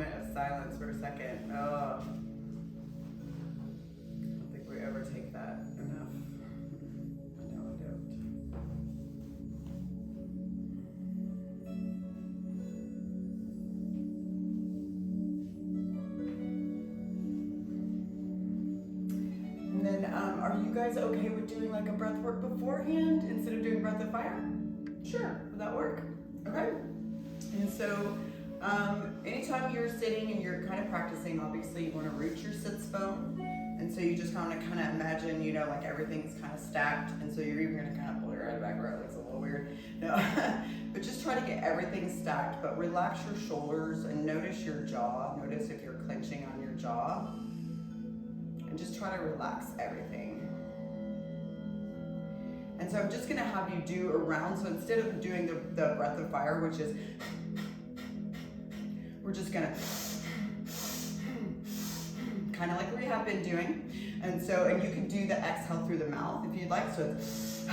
moment of silence for a second. Oh, I don't think we ever take that enough. No, we don't. And then, are you guys okay with doing like a breath work beforehand instead of doing breath of fire? Sure. Would that work? Okay. And so, anytime you're sitting and you're kind of practicing, obviously you want to root your sits bone. And so you just kind of imagine, you know, like everything's kind of stacked. And so you're even going to kind of pull your head back, right? It looks a little weird. No, but just try to get everything stacked. But relax your shoulders and notice your jaw. Notice if you're clenching on your jaw. And just try to relax everything. And so I'm just gonna have you do a round. So instead of doing the breath of fire, which is, we're just gonna kind of like we have been doing. And so, and you can do the exhale through the mouth if you'd like. So it's,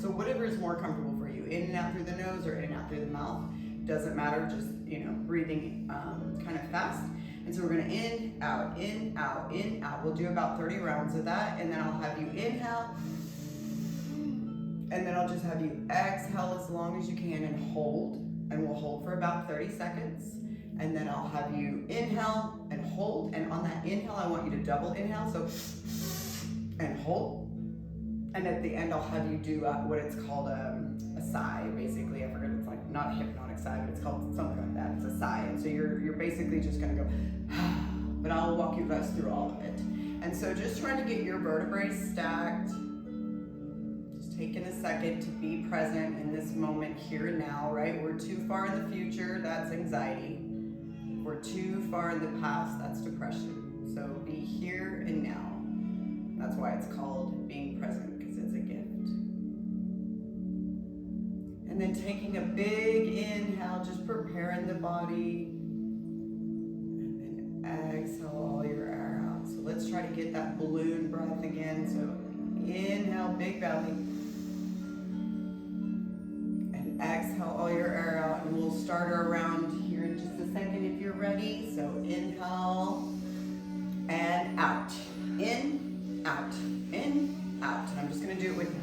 so whatever is more comfortable for you, in and out through the nose or in and out through the mouth, doesn't matter, just, you know, breathing kind of fast. And so we're gonna in, out, in, out, in, out. We'll do about 30 rounds of that, and then I'll have you inhale, and then I'll just have you exhale as long as you can and hold, and we'll hold for about 30 seconds. And then I'll have you inhale and hold, and on that inhale, I want you to double inhale, so, and hold. And at the end, I'll have you do what it's called a sigh, basically. I forget, it's like not a hypnotic sigh, but it's called something like that. It's a sigh. And so you're basically just gonna go, but I'll walk you guys through all of it. And so just trying to get your vertebrae stacked. Just taking a second to be present in this moment here and now, right? We're too far in the future, that's anxiety. We're too far in the past, that's depression. So be here and now. That's why it's called being present, because it's a gift. And then taking a big inhale, just preparing the body. And then exhale all your air out. So let's try to get that balloon breath again. So inhale, big belly. And exhale all your air out. And we'll start our round here in just a second if you're ready. So inhale and out. In, out, in, out. And I'm just gonna do it with you.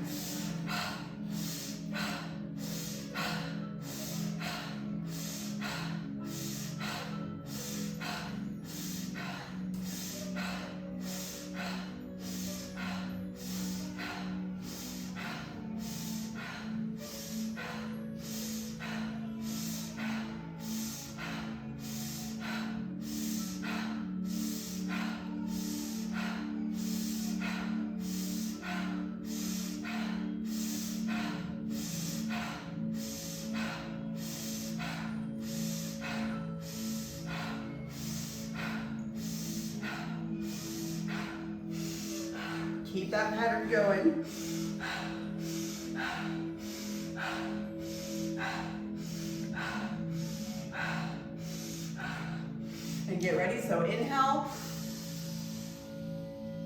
Keep that pattern going. And get ready, so inhale.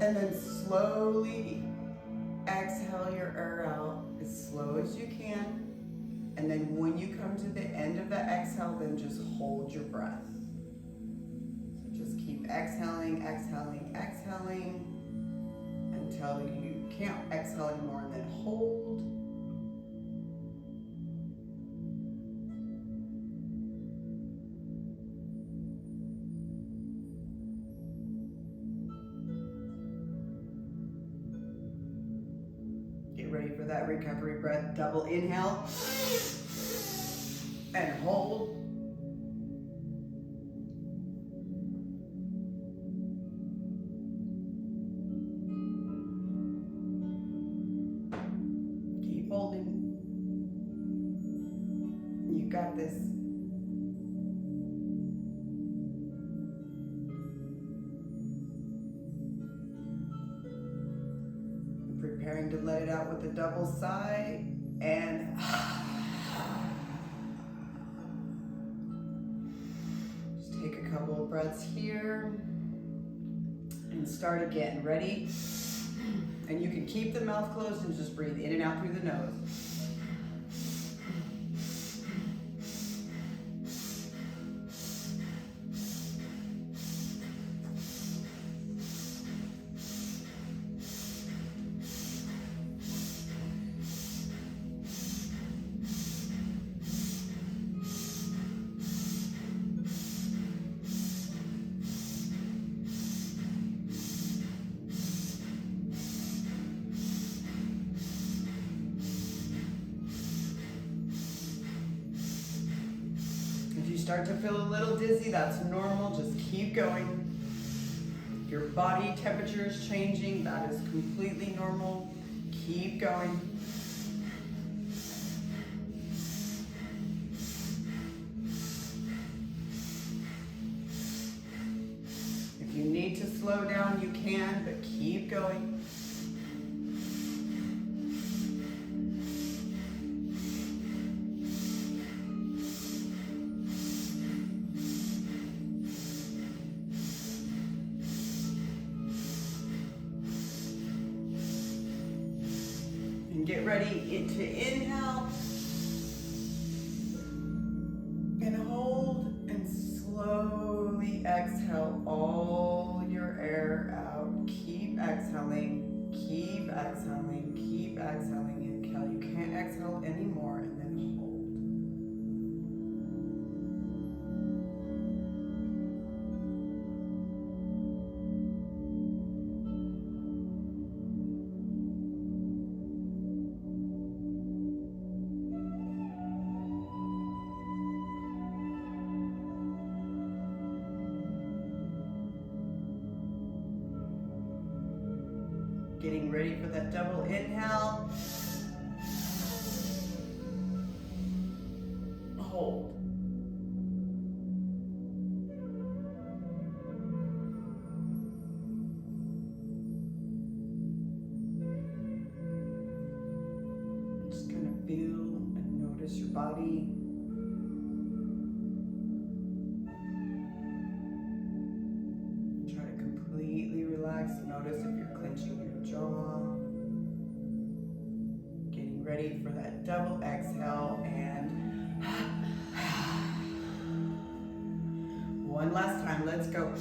And then slowly exhale your air out as slow as you can. And then when you come to the end of the exhale, then just hold your breath. So just keep exhaling, exhaling, exhaling. Until you can't exhale anymore, and then hold. Get ready for that recovery breath. Double inhale and hold. Holding. You got this. Preparing to let it out with a double sigh and just take a couple of breaths here and start again. Ready? And you can keep the mouth closed and just breathe in and out through the nose. start to feel a little dizzy, that's normal. Just keep going. If your body temperature is changing, that is completely normal. Keep going. If you need to slow down, you can, but keep going. Get ready to inhale and hold and slowly exhale all your air out. Keep exhaling, keep exhaling, keep exhaling. Until you can't exhale anymore, and then hold. Getting ready for that double inhale. Hold. Just kind of feel and notice your body. Try to completely relax. Notice if you're clenching your jaw. Getting ready for that double exhale, and one last time. Let's go.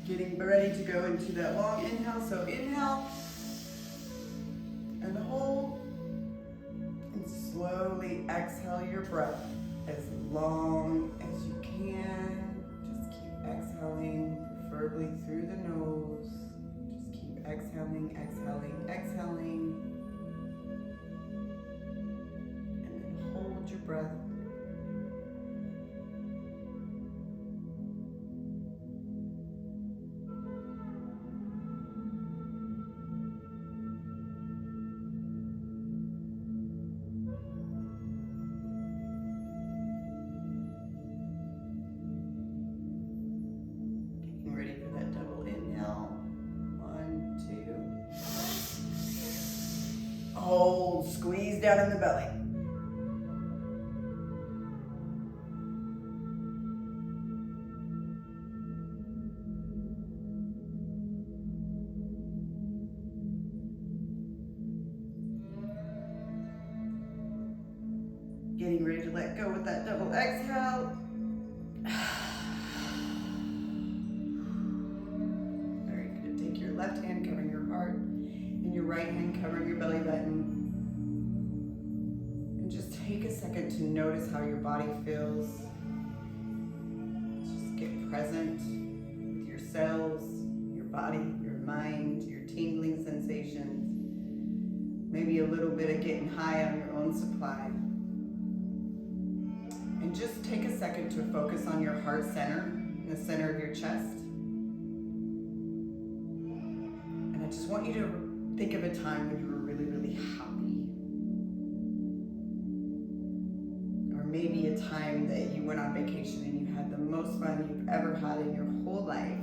Getting ready to go into that long inhale. So inhale and hold, and slowly exhale your breath as long as you can. Just keep exhaling, preferably through the nose. Just keep exhaling, exhaling, exhaling. And then hold your breath. Hold, squeeze down in the belly. Getting ready to let go with that double exhale. Very good. Take your left hand covering your heart and your right hand covering your belly button. And just take a second to notice how your body feels. Just get present with your cells, your body, your mind, your tingling sensations. Maybe a little bit of getting high on your own supply. And just take a second to focus on your heart center. in the center of your chest. And I just want you to think of a time when you were really, really happy. Or maybe a time that you went on vacation and you had the most fun you've ever had in your whole life.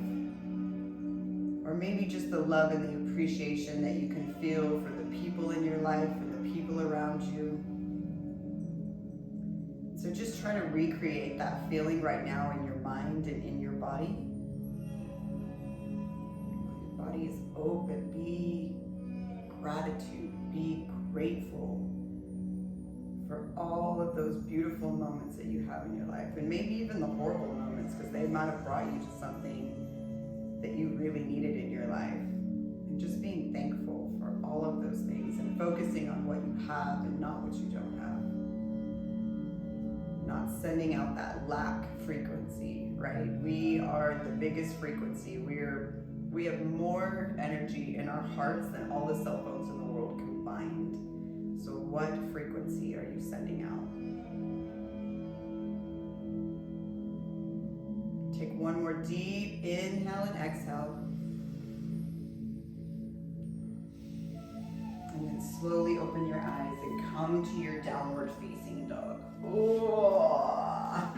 Or maybe just the love and the appreciation that you can feel for the people in your life and the people around you. So just try to recreate that feeling right now in your mind and in your body. Your body is open. Be gratitude. Be grateful for all of those beautiful moments that you have in your life. And maybe even the horrible moments, because they might have brought you to something that you really needed in your life. And just being thankful for all of those things and focusing on what you have and not what you don't have. Not sending out that lack frequency, right? We are the biggest frequency. We have more energy in our hearts than all the cell phones in the world combined. So what frequency are you sending out? Take one more deep inhale and exhale. And then slowly open your eyes and come to your downward facing dog. Oh.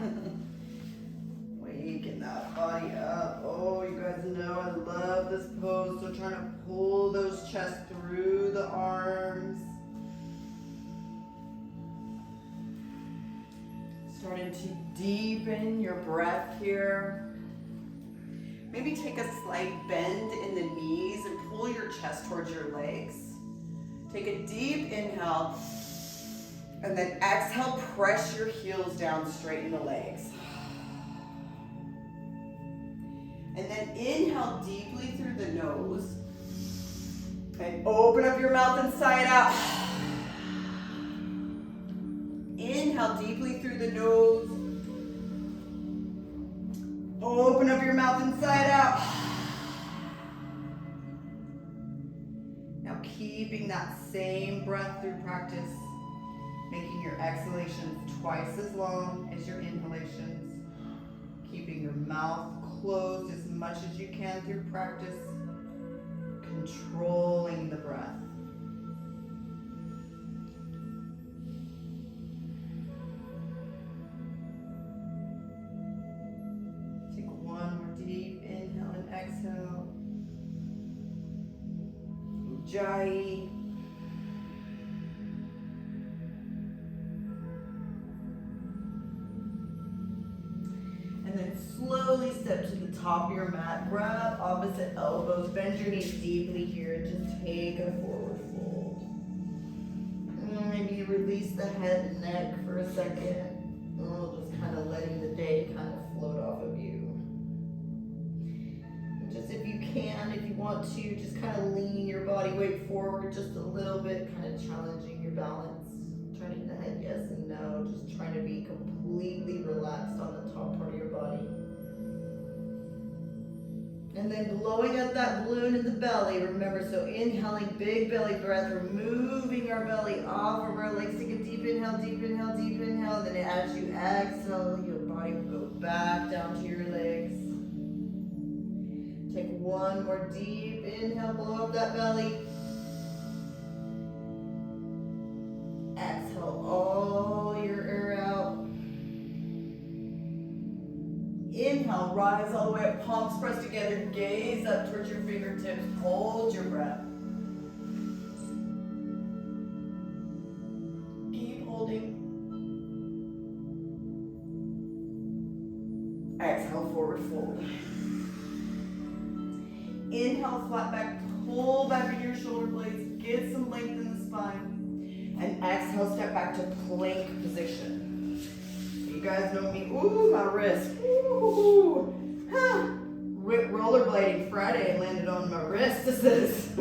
Waking that body up. Oh, you guys know I love this pose. So trying to pull those chests through the arms. Starting to deepen your breath here. Maybe take a slight bend in the knees and pull your chest towards your legs. Take a deep inhale and then exhale, press your heels down, straighten the legs. And then inhale deeply through the nose and open up your mouth inside out. Inhale deeply through the nose. Open up your mouth inside out. Now keeping that same breath through practice, making your exhalations twice as long as your inhalations. Keeping your mouth closed as much as you can through practice. Controlling the breath. Take one more deep inhale and exhale. Ujjayi. And then slowly step to the top of your mat. Grab opposite elbows. Bend your knees deeply here. Just take a forward fold. Maybe you release the head and neck for a second. Just kind of letting the day kind of float off of you. And just if you can, if you want to, just kind of lean your body weight forward just a little bit, kind of challenging your balance. Turning the head yes and no, just trying to be completely relaxed on the top part of your body. And then blowing up that balloon in the belly. Remember, so inhaling, big belly breath. We're moving our belly off of our legs. Take a deep inhale, deep inhale, deep inhale. And then as you exhale, your body will go back down to your legs. Take one more deep inhale, blow up that belly. Exhale all your air out. Inhale, rise all the way up, palms pressed together, gaze up towards your fingertips, hold your breath. Keep holding. Exhale, forward fold. Inhale, flat back, pull back in your shoulder blades, get some length in the spine. And exhale, step back to plank position. You guys know me. Ooh, my wrist. Ooh. Huh. Rollerblading Friday and landed on my wrist. This is.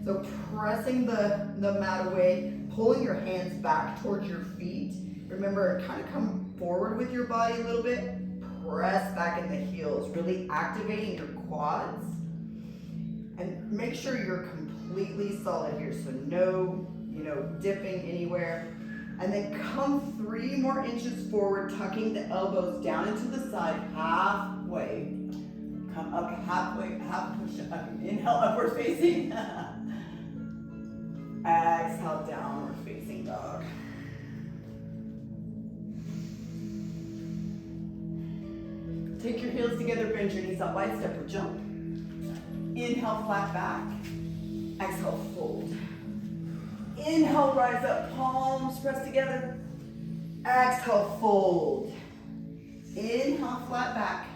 So pressing the mat away, pulling your hands back towards your feet. Remember, kind of come forward with your body a little bit. Press back in the heels, really activating your quads. And make sure you're completely solid here. So no, dipping anywhere. And then come 3 more inches forward, tucking the elbows down into the side, halfway. Come up halfway, half push up. Inhale, upward facing. Exhale, downward facing dog. Take your heels together, bend your knees up, wide step or jump. Inhale, flat back. Exhale, fold. Inhale, rise up, palms press together. Exhale, fold. Inhale, flat back.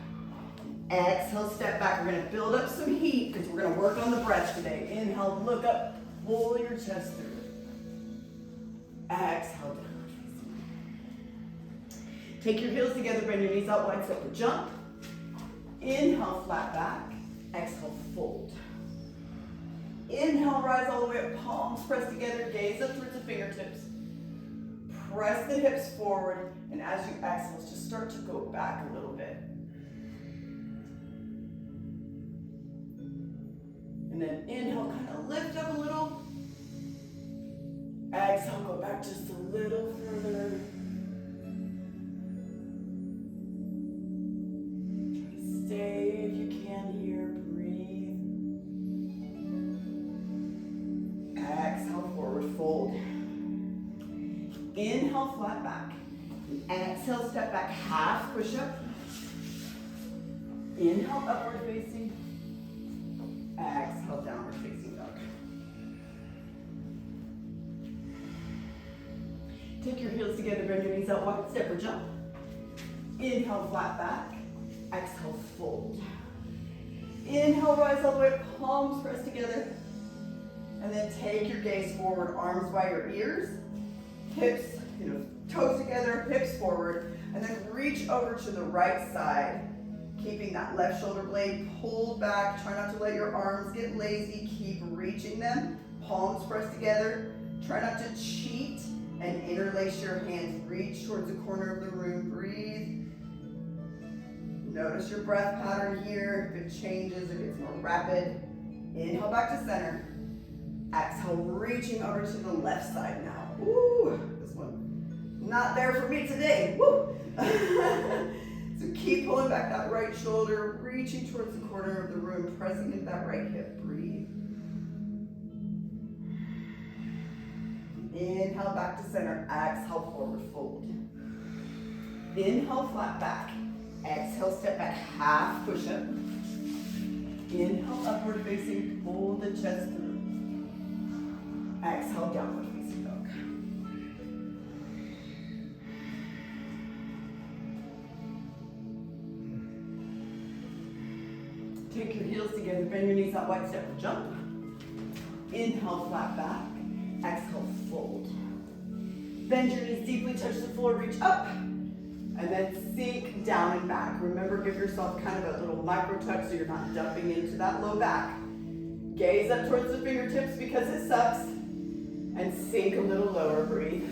Exhale, step back. We're gonna build up some heat because we're gonna work on the breath today. Inhale, look up, pull your chest through. Exhale, downward facing. Take your heels together, bend your knees out, wide step or jump. Inhale, flat back. Exhale, fold. Inhale, rise all the way up, palms press together, gaze up towards the fingertips. Press the hips forward, and as you exhale, just start to go back a little bit. And then inhale, kind of lift up a little. Exhale, go back just a little further. Stay if you can here, breathe. Exhale, forward fold. Inhale, flat back. Exhale, step back, half push up. Inhale, upward facing. Exhale, downward facing dog. Take your heels together, bend your knees out, wide step or jump. Inhale, flat back. Exhale, fold. Inhale, rise all the way up, palms press together. And then take your gaze forward, arms by your ears. Hips, toes together, hips forward. And then reach over to the right side. Keeping that left shoulder blade pulled back. Try not to let your arms get lazy. Keep reaching them. Palms pressed together. Try not to cheat and interlace your hands. Reach towards the corner of the room. Breathe. Notice your breath pattern here. If it changes, it gets more rapid. Inhale back to center. Exhale, reaching over to the left side now. Woo! This one, not there for me today. Woo! So keep pulling back that right shoulder, reaching towards the corner of the room, pressing into that right hip. Breathe. Inhale back to center. Exhale, forward fold. Inhale, flat back. Exhale, step back, half push up. Inhale, upward facing, pull the chest through. Exhale, downward facing dog. Take your heels together, bend your knees out, wide step or jump. Inhale, flat back. Exhale, fold. Bend your knees deeply, touch the floor, reach up. And then sink down and back. Remember, give yourself kind of a little micro tuck so you're not dumping into that low back. Gaze up towards the fingertips because it sucks. And sink a little lower, breathe.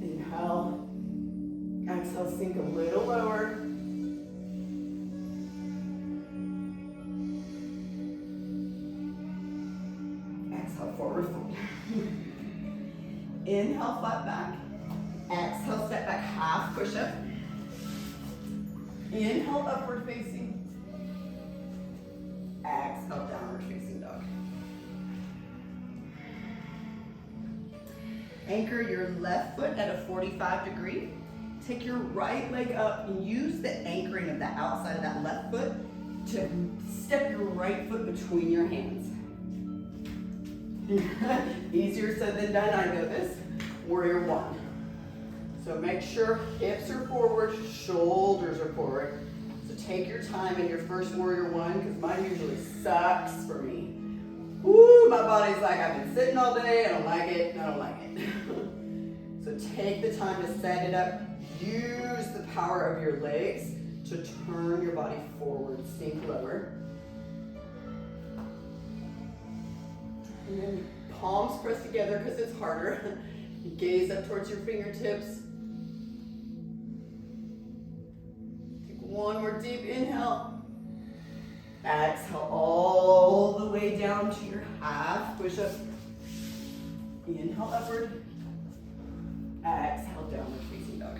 Inhale. Exhale, sink a little lower. Exhale, forward fold. Inhale, flat back. Exhale, step back, half push up. Inhale, upward facing. Exhale, downward facing dog. Anchor your left foot at a 45 degree. Take your right leg up and use the anchoring of the outside of that left foot to step your right foot between your hands. Easier said than done, I know this. Warrior one. So make sure hips are forward, shoulders are forward. So take your time in your first warrior one, because mine usually sucks for me. Woo, my body's like, I've been sitting all day, I don't like it, I don't like it. So take the time to set it up. Use the power of your legs to turn your body forward, sink lower. And then palms press together because it's harder. Gaze up towards your fingertips. Take one more deep inhale. Exhale all the way way down to your half push-up. Inhale upward. Exhale, downward facing dog.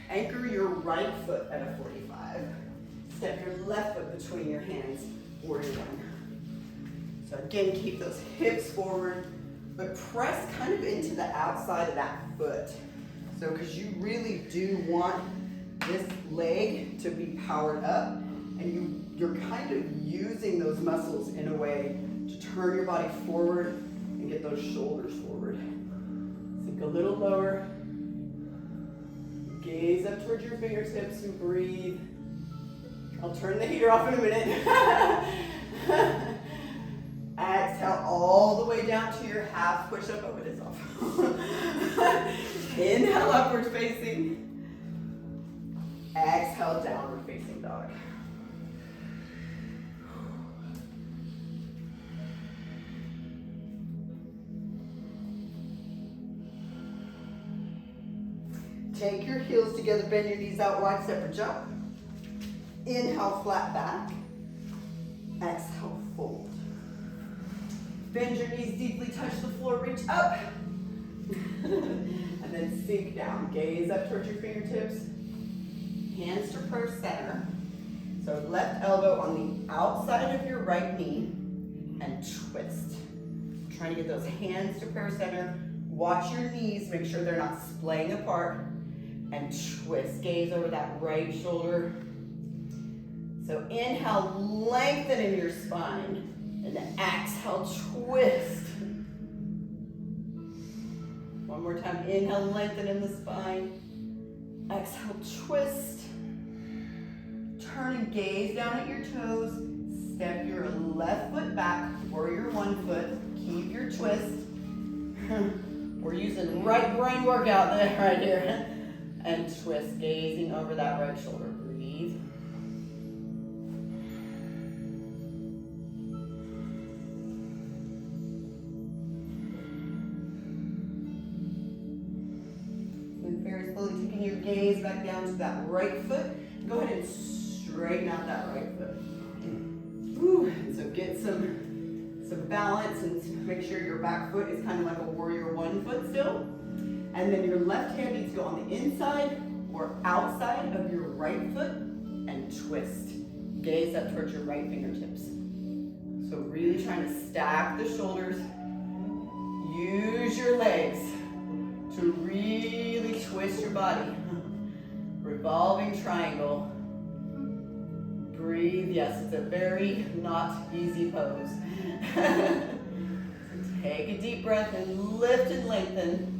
Anchor your right foot at a 45. Step your left foot between your hands, warrior one. So again, keep those hips forward, but press kind of into the outside of that foot. So, because you really do want this leg to be powered up, and you're kind of using those muscles in a way to turn your body forward and get those shoulders forward. Sink a little lower. Gaze up towards your fingertips and breathe. I'll turn the heater off in a minute. Exhale all the way down to your half push-up. Oh, it is off. Inhale, upward facing. Exhale, downward facing dog. Take your heels together, bend your knees out wide, separate jump. Inhale, flat back. Exhale, fold. Bend your knees deeply, touch the floor, reach up. And then sink down. Gaze up towards your fingertips. Hands to prayer center. So left elbow on the outside of your right knee and twist. Trying to get those hands to prayer center. Watch your knees, make sure they're not splaying apart. And twist. Gaze over that right shoulder. So inhale, lengthen in your spine. And exhale, twist. One more time. Inhale, lengthen in the spine. Exhale, twist. Turn and gaze down at your toes. Step your left foot back or your one foot. Keep your twist. We're using right brain workout there, right here. And twist, gazing over that right shoulder. Breathe. And very slowly taking your gaze back down to that right foot. Go ahead and straighten out that right foot. Woo. And so get some balance and make sure your back foot is kind of like a warrior one foot still. And then your left hand needs to go on the inside or outside of your right foot and twist. Gaze up towards your right fingertips. So really trying to stack the shoulders. Use your legs to really twist your body. Revolving triangle. Breathe. Yes, it's a very not easy pose. Take a deep breath and lift and lengthen.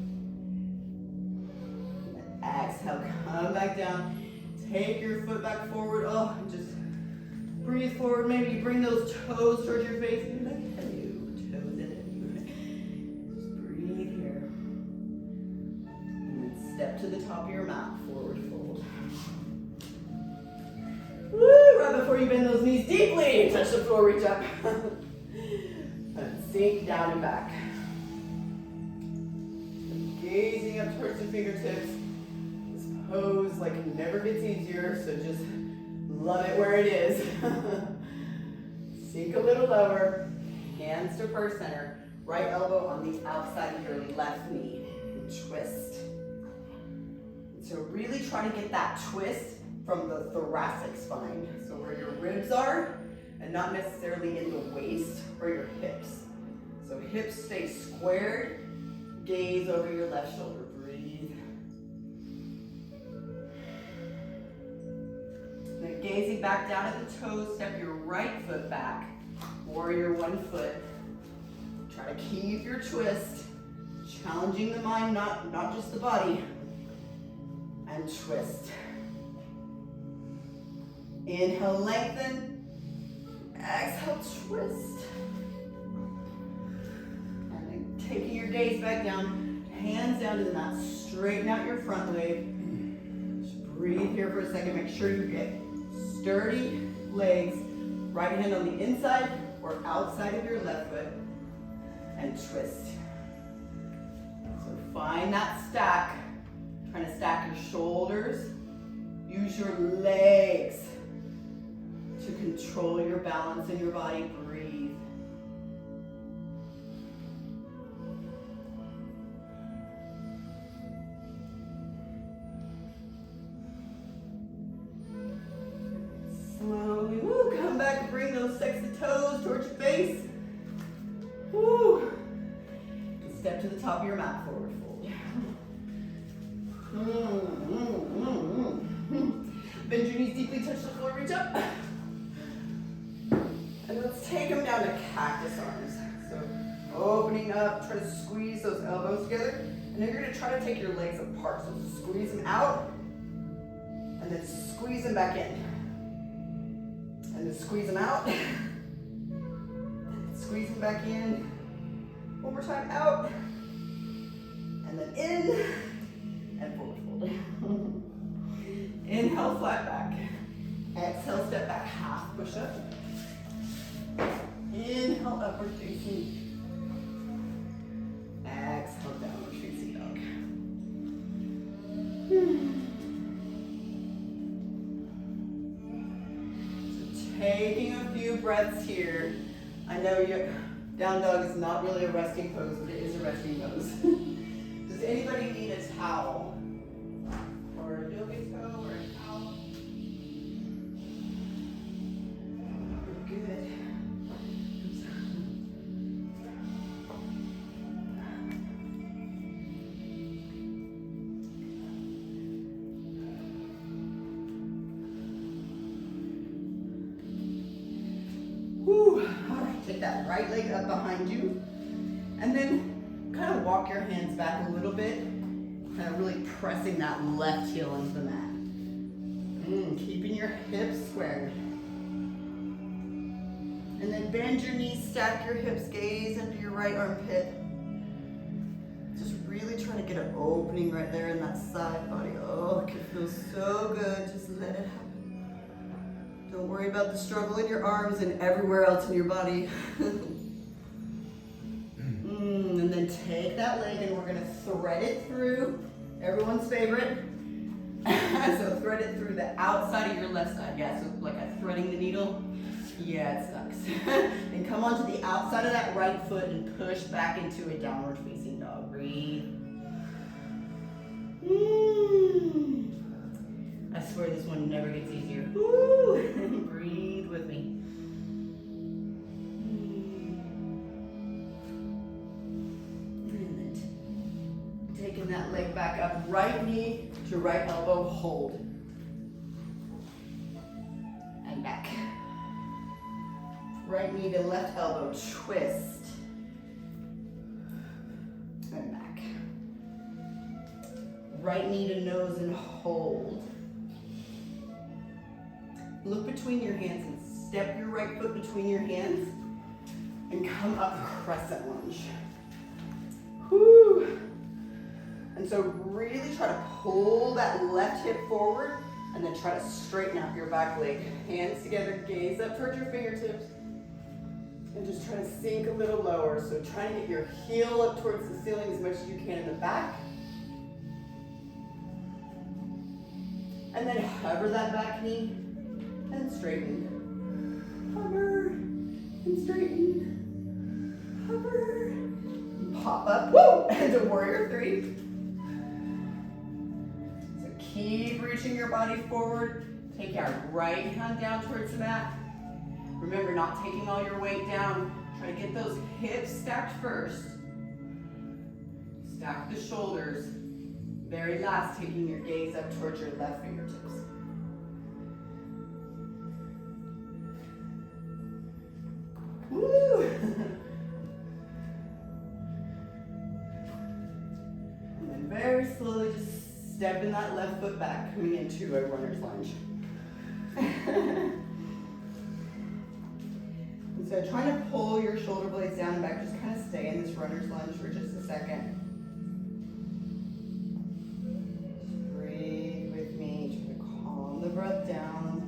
Exhale, come back down. Take your foot back forward. Oh, just breathe forward. Maybe you bring those toes towards your face. Toes in it. Just breathe here. And then step to the top of your mat. Forward fold. Woo! Right before you bend those knees deeply. Touch the floor, reach up. And sink down and back. Gazing up towards the fingertips. Pose like it never gets easier, so just love it where it is. Sink a little lower, hands to prayer center, right elbow on the outside of your left knee, twist. So really try to get that twist from the thoracic spine, so where your ribs are, and not necessarily in the waist or your hips. So hips stay squared, gaze over your left shoulder. Then gazing back down at the toes, step your right foot back, warrior one foot. Try to keep your twist, challenging the mind, not just the body. And twist. Inhale, lengthen. Exhale, twist. And then taking your gaze back down, hands down to the mat, straighten out your front leg. Just breathe here for a second, make sure you get sturdy legs, right hand on the inside or outside of your left foot, and twist. So find that stack, trying to stack your shoulders. Use your legs to control your balance in your body. Breathe. Slowly, woo, come back, bring those sexy toes towards your face. Woo. Step to the top of your mat, forward fold. Bend your knees deeply, touch the floor, reach up. And let's take them down to cactus arms. So opening up, try to squeeze those elbows together. And then you're gonna try to take your legs apart. So squeeze them out, and then squeeze them back in. And then squeeze them out, and squeeze them back in. One more time, out, and then in, and forward fold. Inhale, flat back. Exhale, step back, half push up. Inhale, upward facing. Exhale, downward facing dog. So taking a few breaths here. I know down dog is not really a resting pose, but it is a resting pose. Does anybody need a towel? Or a yoga toe or a towel? Good. Whew. All right, take that right leg up behind you. And then kind of walk your hands back a little bit. Kind of really pressing that left heel into the mat. Keeping your hips squared. And then bend your knees, stack your hips, gaze into your right armpit. Just really trying to get an opening right there in that side body. Oh, it feels so good. Just let it happen. Don't worry about the struggle in your arms and everywhere else in your body. And then take that leg and we're gonna thread it through. Everyone's favorite. So thread it through the outside of your left side. Yeah, so like a threading the needle. Yeah, it sucks. And come onto the outside of that right foot and push back into a downward facing dog. Breathe. I swear this one never gets easier. Woo! Breathe with me. Taking that leg back up, right knee to right elbow, hold. And back. Right knee to left elbow, twist. And back. Right knee to nose and hold. Look between your hands and step your right foot between your hands and come up crescent lunge. Whoo! And so really try to pull that left hip forward and then try to straighten out your back leg. Hands together, gaze up towards your fingertips. And just try to sink a little lower. So try to get your heel up towards the ceiling as much as you can in the back. And then hover that back knee and straighten. Hover and straighten. Hover. And pop up. Woo! And to warrior three. Keep reaching your body forward. Take our right hand down towards the mat. Remember, not taking all your weight down. Try to get those hips stacked first. Stack the shoulders. Very last, taking your gaze up towards your left fingertips. Woo! And then very slowly just stepping that left foot back, coming into a runner's lunge. And so trying to pull your shoulder blades down and back, just kind of stay in this runner's lunge for just a second. Just breathe with me, try to calm the breath down.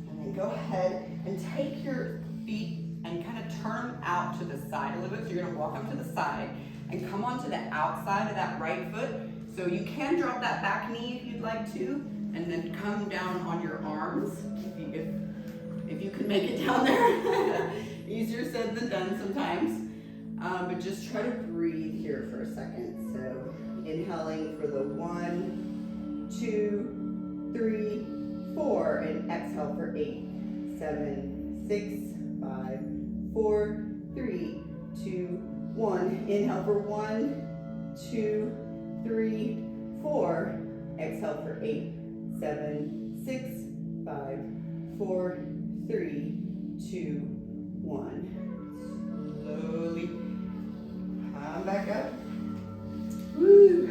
And then go ahead and take your feet and kind of turn them out to the side a little bit. So you're gonna walk them to the side and come onto the outside of that right foot So you can drop that back knee if you'd like to, and then come down on your arms if you can make it down there. Easier said than done sometimes. But just try to breathe here for a second. So inhaling for the 1, 2, 3, 4, and exhale for 8, 7, 6, 5, 4, 3, 2, 1. Inhale for 1, 2, 3, 4. Exhale for 8, 7, 6, 5, 4, 3, 2, 1. Slowly come back up. Woo.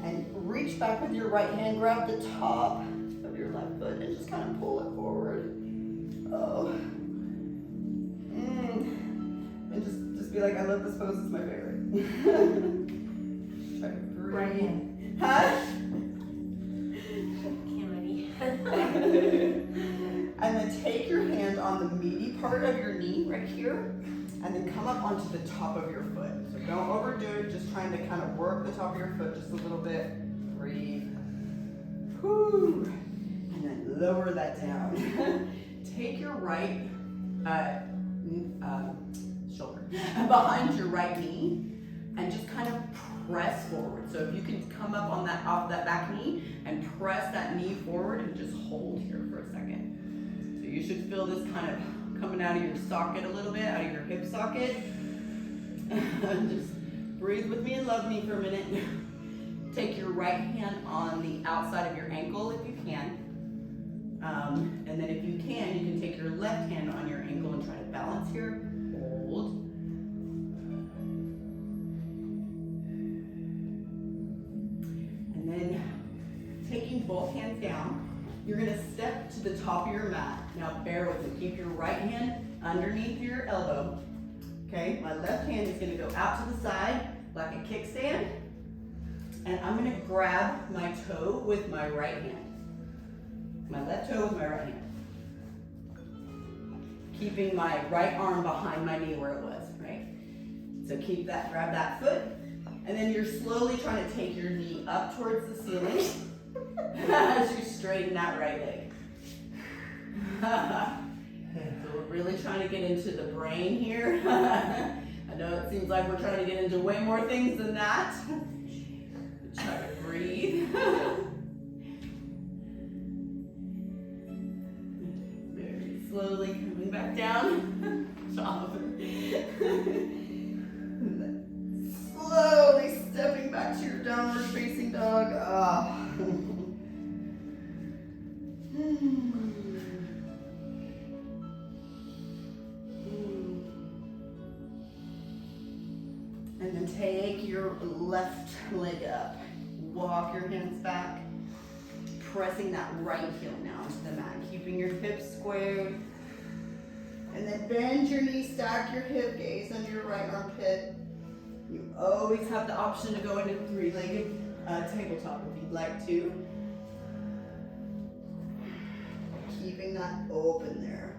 And reach back with your right hand, grab the top of your left foot and just kind of pull it forward. Oh. And just be like, I love this pose, it's my favorite. Try to breathe. Right hand. Huh? And then take your hand on the meaty part of your knee right here, and then come up onto the top of your foot. So don't overdo it, just trying to kind of work the top of your foot just a little bit. Breathe. Whew. And then lower that down. Take your right shoulder behind your right knee and just kind of press forward. So if you can come up on that off that back knee and press that knee forward and just hold here for a second. So you should feel this kind of coming out of your socket a little bit, out of your hip socket. Just breathe with me and love me for a minute. Take your right hand on the outside of your ankle if you can. And then if you can take your left hand on your ankle and try to balance here. Hold. And then taking both hands down, you're gonna step to the top of your mat. Now bear with me, keep your right hand underneath your elbow. Okay, my left hand is gonna go out to the side like a kickstand. And I'm gonna grab my toe with my right hand. My left toe with my right hand. Keeping my right arm behind my knee where it was, right? So keep that, grab that foot, and then you're slowly trying to take your knee up towards the ceiling as you straighten that right leg. So we're really trying to get into the brain here. I know it seems like we're trying to get into way more things than that. Try to breathe. Very slowly coming back down. Slowly stepping back to your downward facing dog. And then take your left leg up. Walk your hands back, pressing that right heel now into the mat, keeping your hips squared. And then bend your knee, stack your hip, gaze under your right armpit. You always have the option to go into three-legged tabletop if you'd like to. Keeping that open there.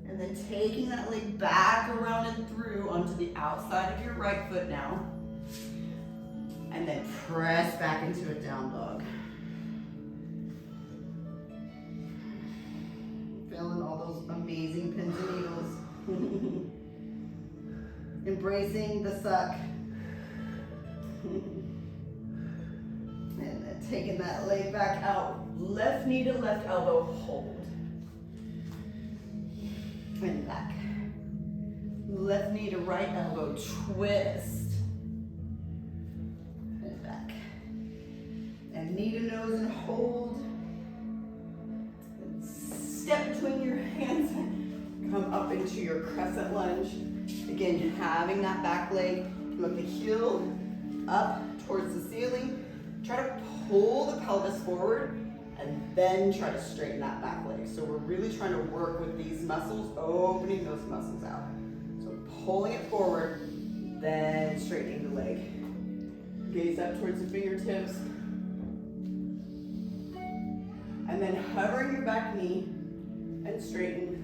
And then taking that leg back around and through onto the outside of your right foot now. And then press back into a down dog. Feeling all those amazing pins and needles. Embracing the suck. And then taking that leg back out. Left knee to left elbow, hold. And back. Left knee to right elbow, twist. And back. And knee to nose and hold. And step between your hands. Come up into your crescent lunge. Again, having that back leg, look the heel up towards the ceiling. Try to pull the pelvis forward and then try to straighten that back leg. So we're really trying to work with these muscles, opening those muscles out. So pulling it forward, then straightening the leg. Gaze up towards the fingertips. And then hovering your back knee and straighten.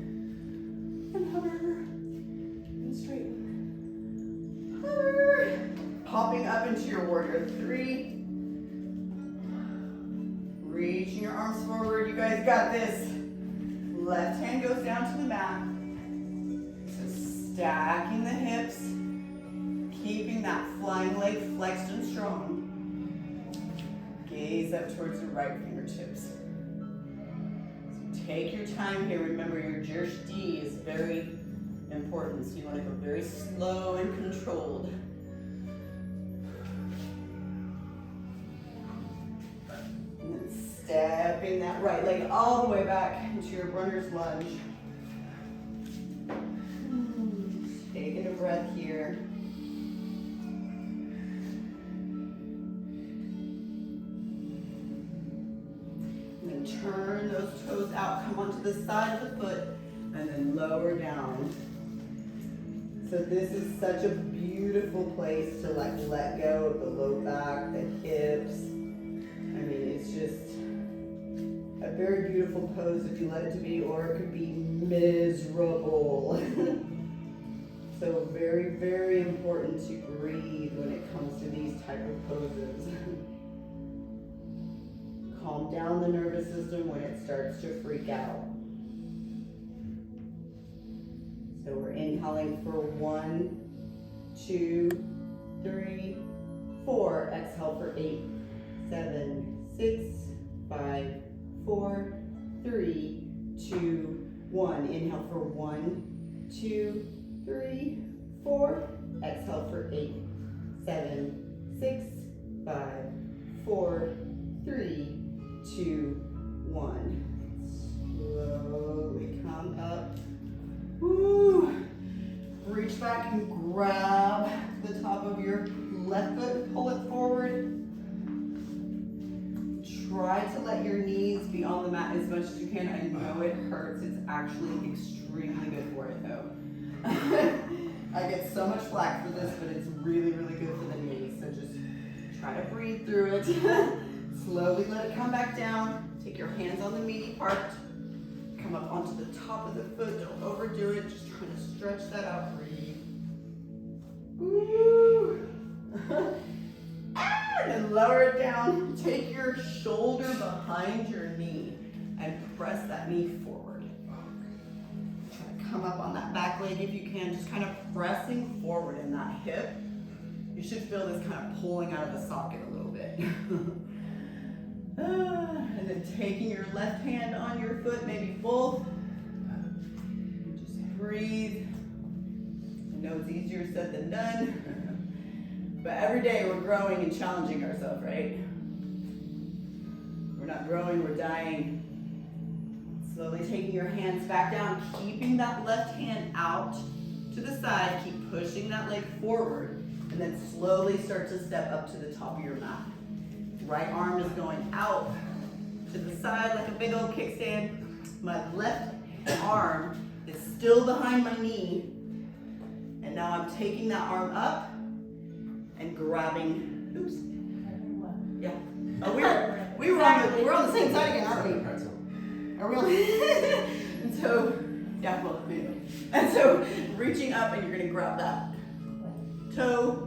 And hover and straighten. Hover. popping up into your warrior three. Reaching your arms forward. You guys got this. Left hand goes down to the mat. So stacking the hips, keeping that flying leg flexed and strong. Gaze up towards the right fingertips. So take your time here. Remember, your Drishti is very important, so you want to go very slow and controlled. And then stepping that right leg all the way back into your runner's lunge. Taking a breath here. And then turn those toes out, come onto the side of the foot, and then lower down. So this is such a beautiful place to like let go of the low back, the hips. I mean, it's just a very beautiful pose if you let it to be, or it could be miserable. So very, very important to breathe when it comes to these type of poses. Calm down the nervous system when it starts to freak out. So we're inhaling for 1, 2, 3, 4. Exhale for 8, 7, 6, 5, 4, 3, 2, 1. Inhale for 1, 2, 3, 4. Exhale for 8, 7, 6, 5, 4, 3, 2, 1. Slowly come up. Woo. Reach back and grab the top of your left foot, pull it forward. Try to let your knees be on the mat as much as you can. I know it hurts. It's actually extremely good for it though. I get so much flack for this, but it's really, really good for the knees. So just try to breathe through it. Slowly let it come back down. Take your hands on the meaty part. Come up onto the top of the foot. Don't overdo it. Just trying to stretch that out. Breathe. Woo. And then lower it down. Take your shoulder behind your knee and press that knee forward. Try to come up on that back leg if you can. Just kind of pressing forward in that hip. You should feel this kind of pulling out of the socket a little bit. And then taking your left hand on your foot, maybe both. Just breathe. I know it's easier said than done. But every day we're growing and challenging ourselves, right? We're not growing, we're dying. Slowly taking your hands back down, keeping that left hand out to the side. Keep pushing that leg forward. And then slowly start to step up to the top of your mat. Right arm is going out to the side like a big old kickstand. My left arm is still behind my knee. And now I'm taking that arm up and grabbing, oops. Yeah. Oh, we're on the same side again, aren't we? Are we on? And so, yeah, well, anyway. And so, reaching up and you're gonna grab that toe.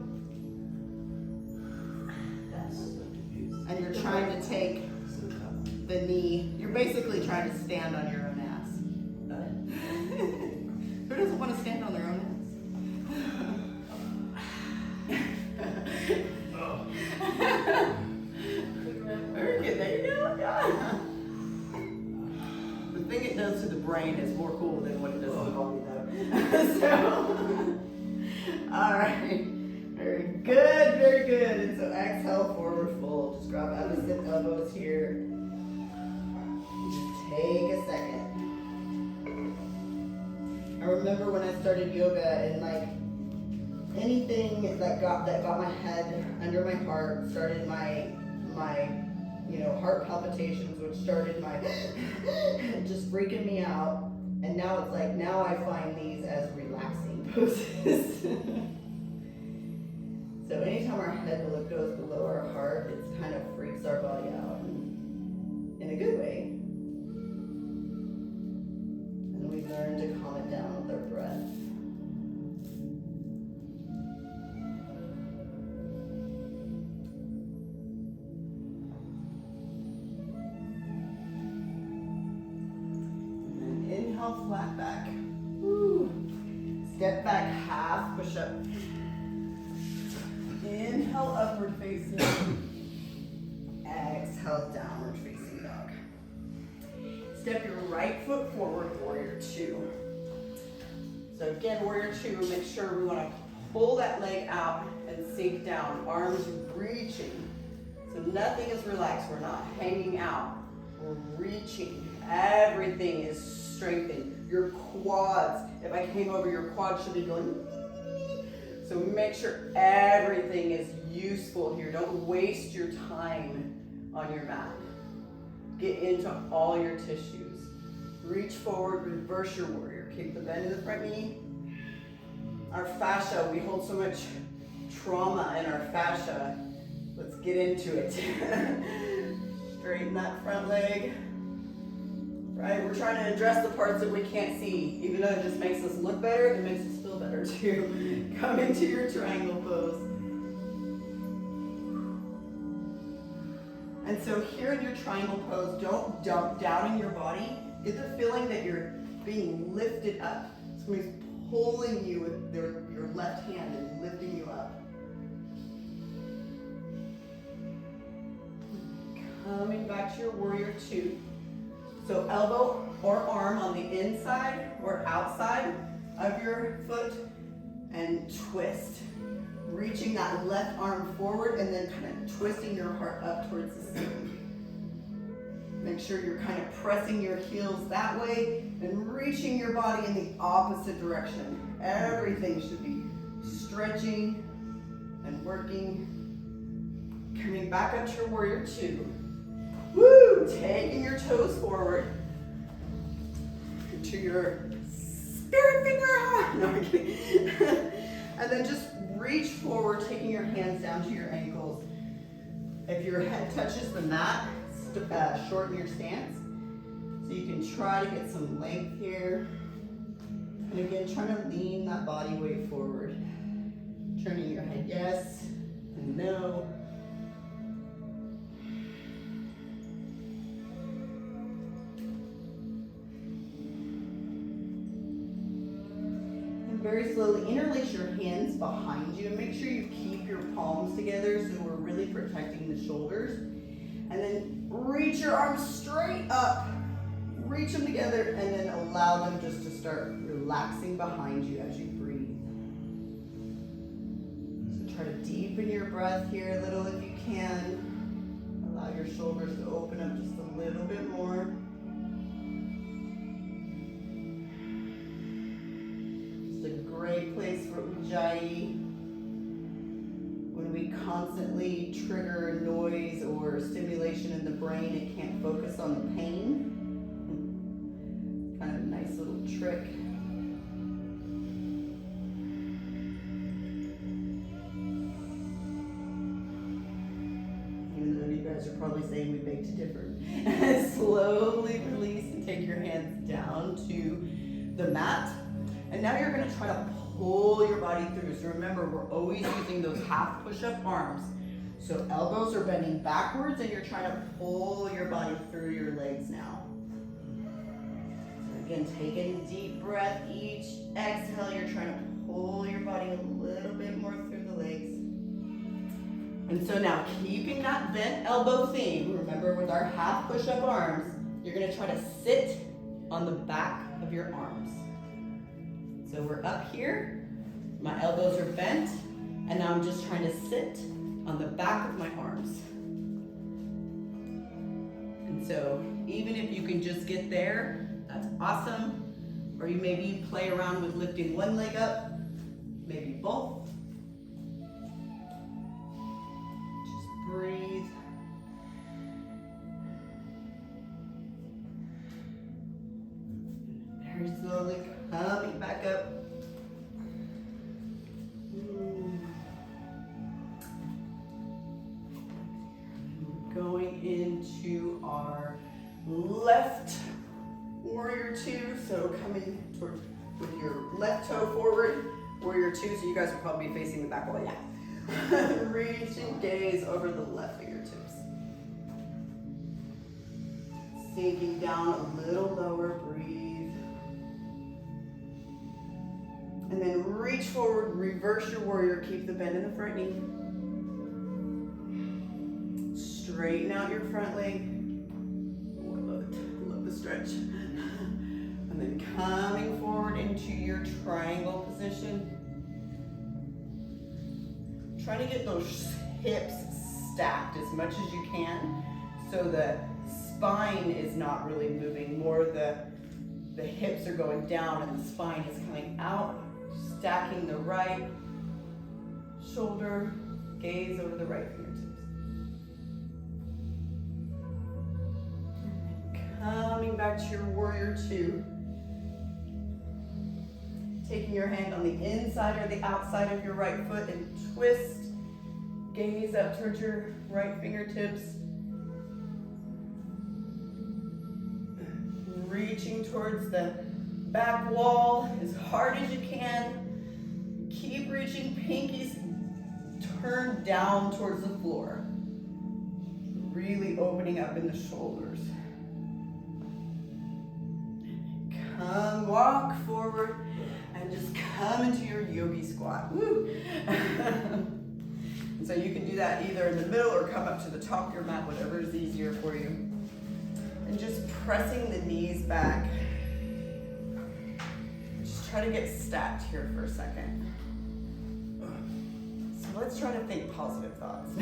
And you're trying to take the knee. You're basically trying to stand on your own ass. Who doesn't want to stand on their own ass? Very good. There you go. Yeah. The thing it does to the brain is more cool than what it does to the body, though. So, all right. Very good, very good. And so exhale, forward fold. Just grab out the sit elbows here. Just take a second. I remember when I started yoga and like anything that got my head under my heart, started my heart palpitations, which started my just freaking me out. And now it's like, now I find these as relaxing poses. So anytime our head goes below our heart, it kind of freaks our body out in a good way. And we learn to calm it down with our breath. Inhale, upward facing. Exhale, downward facing dog. Step your right foot forward, warrior two. So again, warrior two, make sure we want to pull that leg out and sink down, arms reaching. So nothing is relaxed, we're not hanging out. We're reaching, everything is strengthened. Your quads, if I came over, your quads should be going. So make sure everything is useful here. Don't waste your time on your mat. Get into all your tissues. Reach forward, reverse your warrior. Keep the bend in the front knee. Our fascia, we hold so much trauma in our fascia. Let's get into it. Straighten that front leg. Right, we're trying to address the parts that we can't see. Even though it just makes us look better, it makes us feel better too. Come into your triangle pose. And so here in your triangle pose, don't dump down in your body. Get the feeling that you're being lifted up. Somebody's pulling you with your left hand and lifting you up. Coming back to your warrior two. So elbow or arm on the inside or outside of your foot and twist. Reaching that left arm forward and then kind of twisting your heart up towards the ceiling. Make sure you're kind of pressing your heels that way and reaching your body in the opposite direction. Everything should be stretching and working. Coming back up to your warrior two. Woo! Taking your toes forward to your spirit finger. No, I'm kidding. And then just reach forward, taking your hands down to your ankles. If your head touches the mat, shorten your stance. So you can try to get some length here. And again, trying to lean that body weight forward. Turning your head yes and no. Very slowly interlace your hands behind you and make sure you keep your palms together so we're really protecting the shoulders. And then reach your arms straight up. Reach them together and then allow them just to start relaxing behind you as you breathe. So try to deepen your breath here a little if you can. Allow your shoulders to open up just a little bit more. Great place for Ujjayi. When we constantly trigger noise or stimulation in the brain, it can't focus on the pain. Kind of a nice little trick. Even though you guys are probably saying we beg to differ. Slowly release and take your hands down to the mat. And now you're gonna try to pull your body through. So remember, we're always using those half push-up arms. So elbows are bending backwards and you're trying to pull your body through your legs now. So again, take a deep breath each. Exhale, you're trying to pull your body a little bit more through the legs. And so now, keeping that bent elbow theme, remember with our half push-up arms, you're gonna try to sit on the back of your arms. So we're up here, my elbows are bent, and now I'm just trying to sit on the back of my arms. And so even if you can just get there, that's awesome. Or you maybe play around with lifting one leg up, maybe both. Just breathe. Very slowly coming back up. Going into our left warrior two. So coming toward with your left toe forward, warrior two. So you guys will probably be facing the back wall. Yeah. Reach and gaze over the left fingertips. Sinking down a little lower, breathe. And then reach forward, reverse your warrior, keep the bend in the front knee. straighten out your front leg. Oh, I love it. Love the stretch. And then coming forward into your triangle position. Try to get those hips stacked as much as you can so the spine is not really moving. More the hips are going down and the spine is coming out. Stacking the right shoulder, gaze over the right fingertips. Coming back to your warrior two. Taking your hand on the inside or the outside of your right foot and twist. Gaze up towards your right fingertips. Reaching towards the back wall as hard as you can. Keep reaching, pinkies turn down towards the floor. Really opening up in the shoulders. Come, walk forward and just come into your yogi squat. Woo! And so you can do that either in the middle or come up to the top of your mat, whatever is easier for you. And just pressing the knees back. Just try to get stacked here for a second. So let's try to think positive thoughts.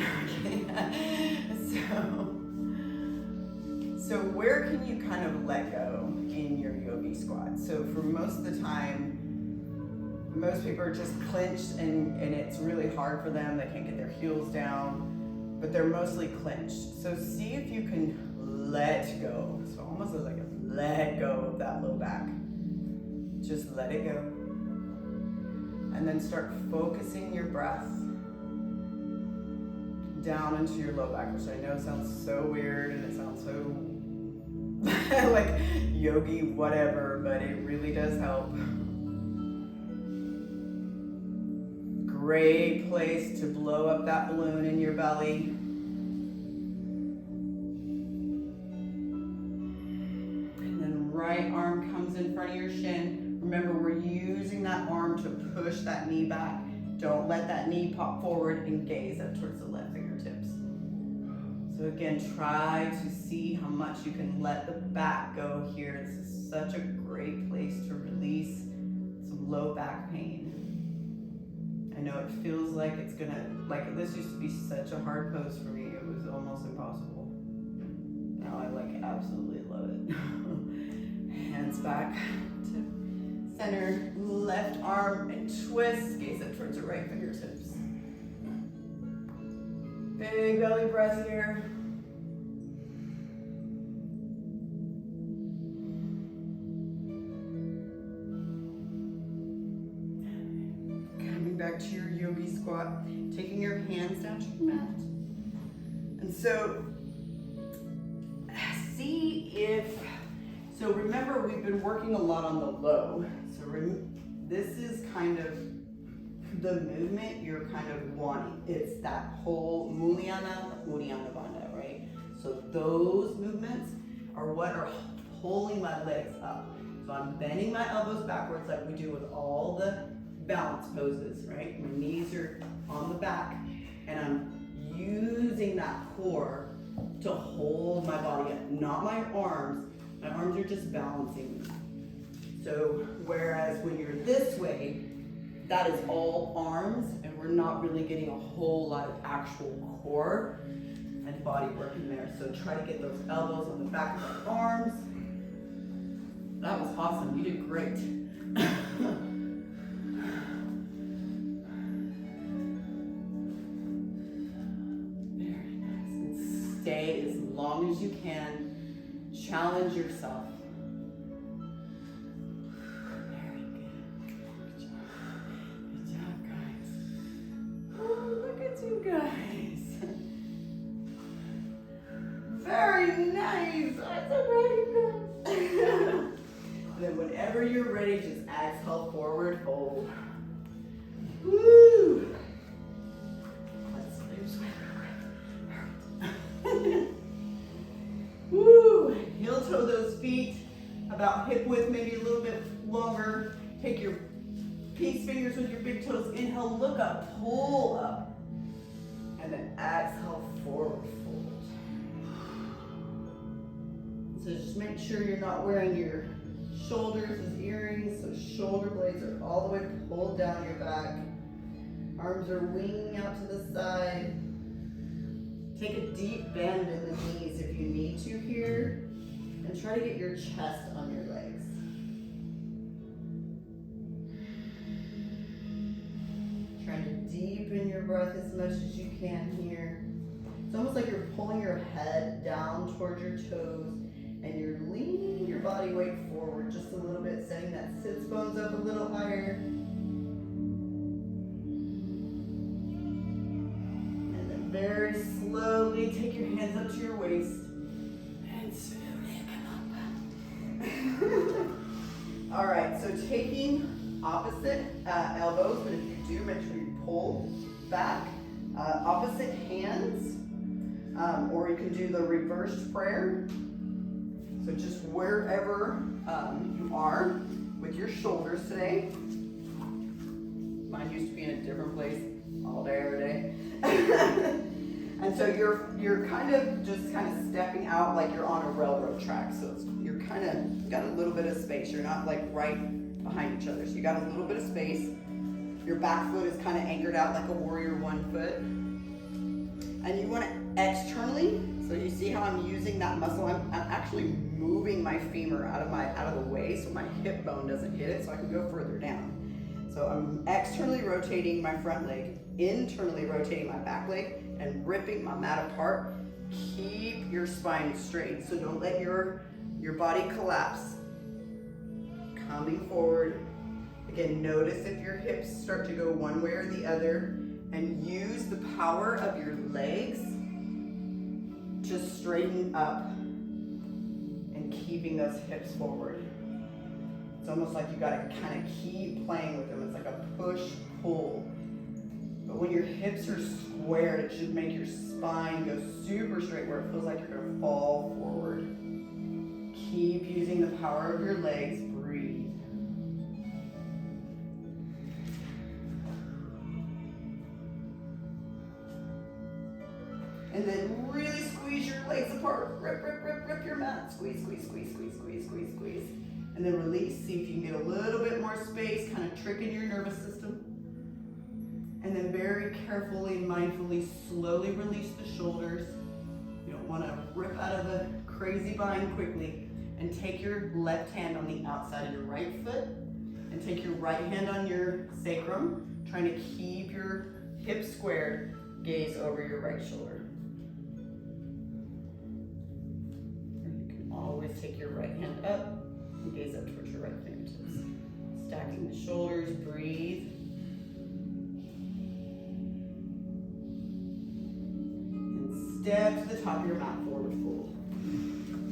So where can you kind of let go in your yogi squat? So for most of the time, most people are just clenched and it's really hard for them. They can't get their heels down, but they're mostly clenched. So see if you can let go. So almost like a let go of that low back. Just let it go. And then start focusing your breath down into your low back, which I know sounds so weird and it sounds so like yogi whatever, but it really does help. Great place to blow up that balloon in your belly. And then right arm comes in front of your shin. Remember, we're using that arm to push that knee back. Don't let that knee pop forward and gaze up towards the left fingertips. So again, try to see how much you can let the back go here. This is such a great place to release some low back pain. I know it feels like it's gonna, like this used to be such a hard pose for me. It was almost impossible. Now I like absolutely love it. Hands back to center, left arm and twist, gaze up towards the right fingertips. Big belly breath here. Coming back to your yogi squat, taking your hands down to your mat. And so, see if, so remember we've been working a lot on the low. So this is kind of the movement you're kind of wanting. It's that whole Uddiyana Bandha, right? So those movements are what are pulling my legs up. So I'm bending my elbows backwards like we do with all the balance poses, right? My knees are on the back and I'm using that core to hold my body up, not my arms. My arms are just balancing me. So whereas when you're this way, that is all arms, and we're not really getting a whole lot of actual core and body work in there. So try to get those elbows on the back of the arms. That was awesome, you did great. Very nice, and stay as long as you can. Challenge yourself. Guys, very nice. That's already good. Then whenever you're ready, just exhale forward, hold. Woo! Let's lose weight. Woo! Heel toe those feet about hip width, maybe a little bit longer. Take your peace fingers with your big toes. Inhale, look up, pull up. And then exhale, forward fold. So just make sure you're not wearing your shoulders as earrings, so shoulder blades are all the way pulled down your back. Arms are winging out to the side. Take a deep bend in the knees if you need to here, and try to get your chest on your legs. Trying to deepen your breath as much as you can here. It's almost like you're pulling your head down towards your toes, and you're leaning your body weight forward just a little bit, setting that sits bones up a little higher. And then very slowly take your hands up to your waist and slowly come up. All right, so taking opposite elbows, but if you do, make sure you pull back. Opposite hands, or you can do the reversed prayer. So just wherever you are with your shoulders today. Mine used to be in a different place all day, every day. And so you're kind of stepping out like you're on a railroad track. So you're kind of got a little bit of space. You're not like right behind each other. So you got a little bit of space. Your back foot is kind of anchored out like a warrior one foot. And you want to externally, so you see how I'm using that muscle. I'm actually moving my femur out of the way so my hip bone doesn't hit it, so I can go further down. So I'm externally rotating my front leg, internally rotating my back leg, and ripping my mat apart. Keep your spine straight, so don't let your body collapse. Coming forward. Again, notice if your hips start to go one way or the other, and use the power of your legs to straighten up and keeping those hips forward. It's almost like you gotta kind of keep playing with them. It's like a push-pull. But when your hips are squared, it should make your spine go super straight where it feels like you're gonna fall forward. Keep using the power of your legs. Breathe. And then really squeeze your legs apart. Rip, rip, rip, rip your mat. Squeeze, squeeze, squeeze, squeeze, squeeze, squeeze, squeeze. And then release. See if you can get a little bit more space, kind of tricking your nervous system. And then very carefully, mindfully, slowly release the shoulders. You don't want to rip out of the crazy bind quickly. And take your left hand on the outside of your right foot. And take your right hand on your sacrum, trying to keep your hips squared. Gaze over your right shoulder. Always take your right hand up and gaze up towards your right fingertips. Stacking the shoulders, breathe. And step to the top of your mat, forward fold.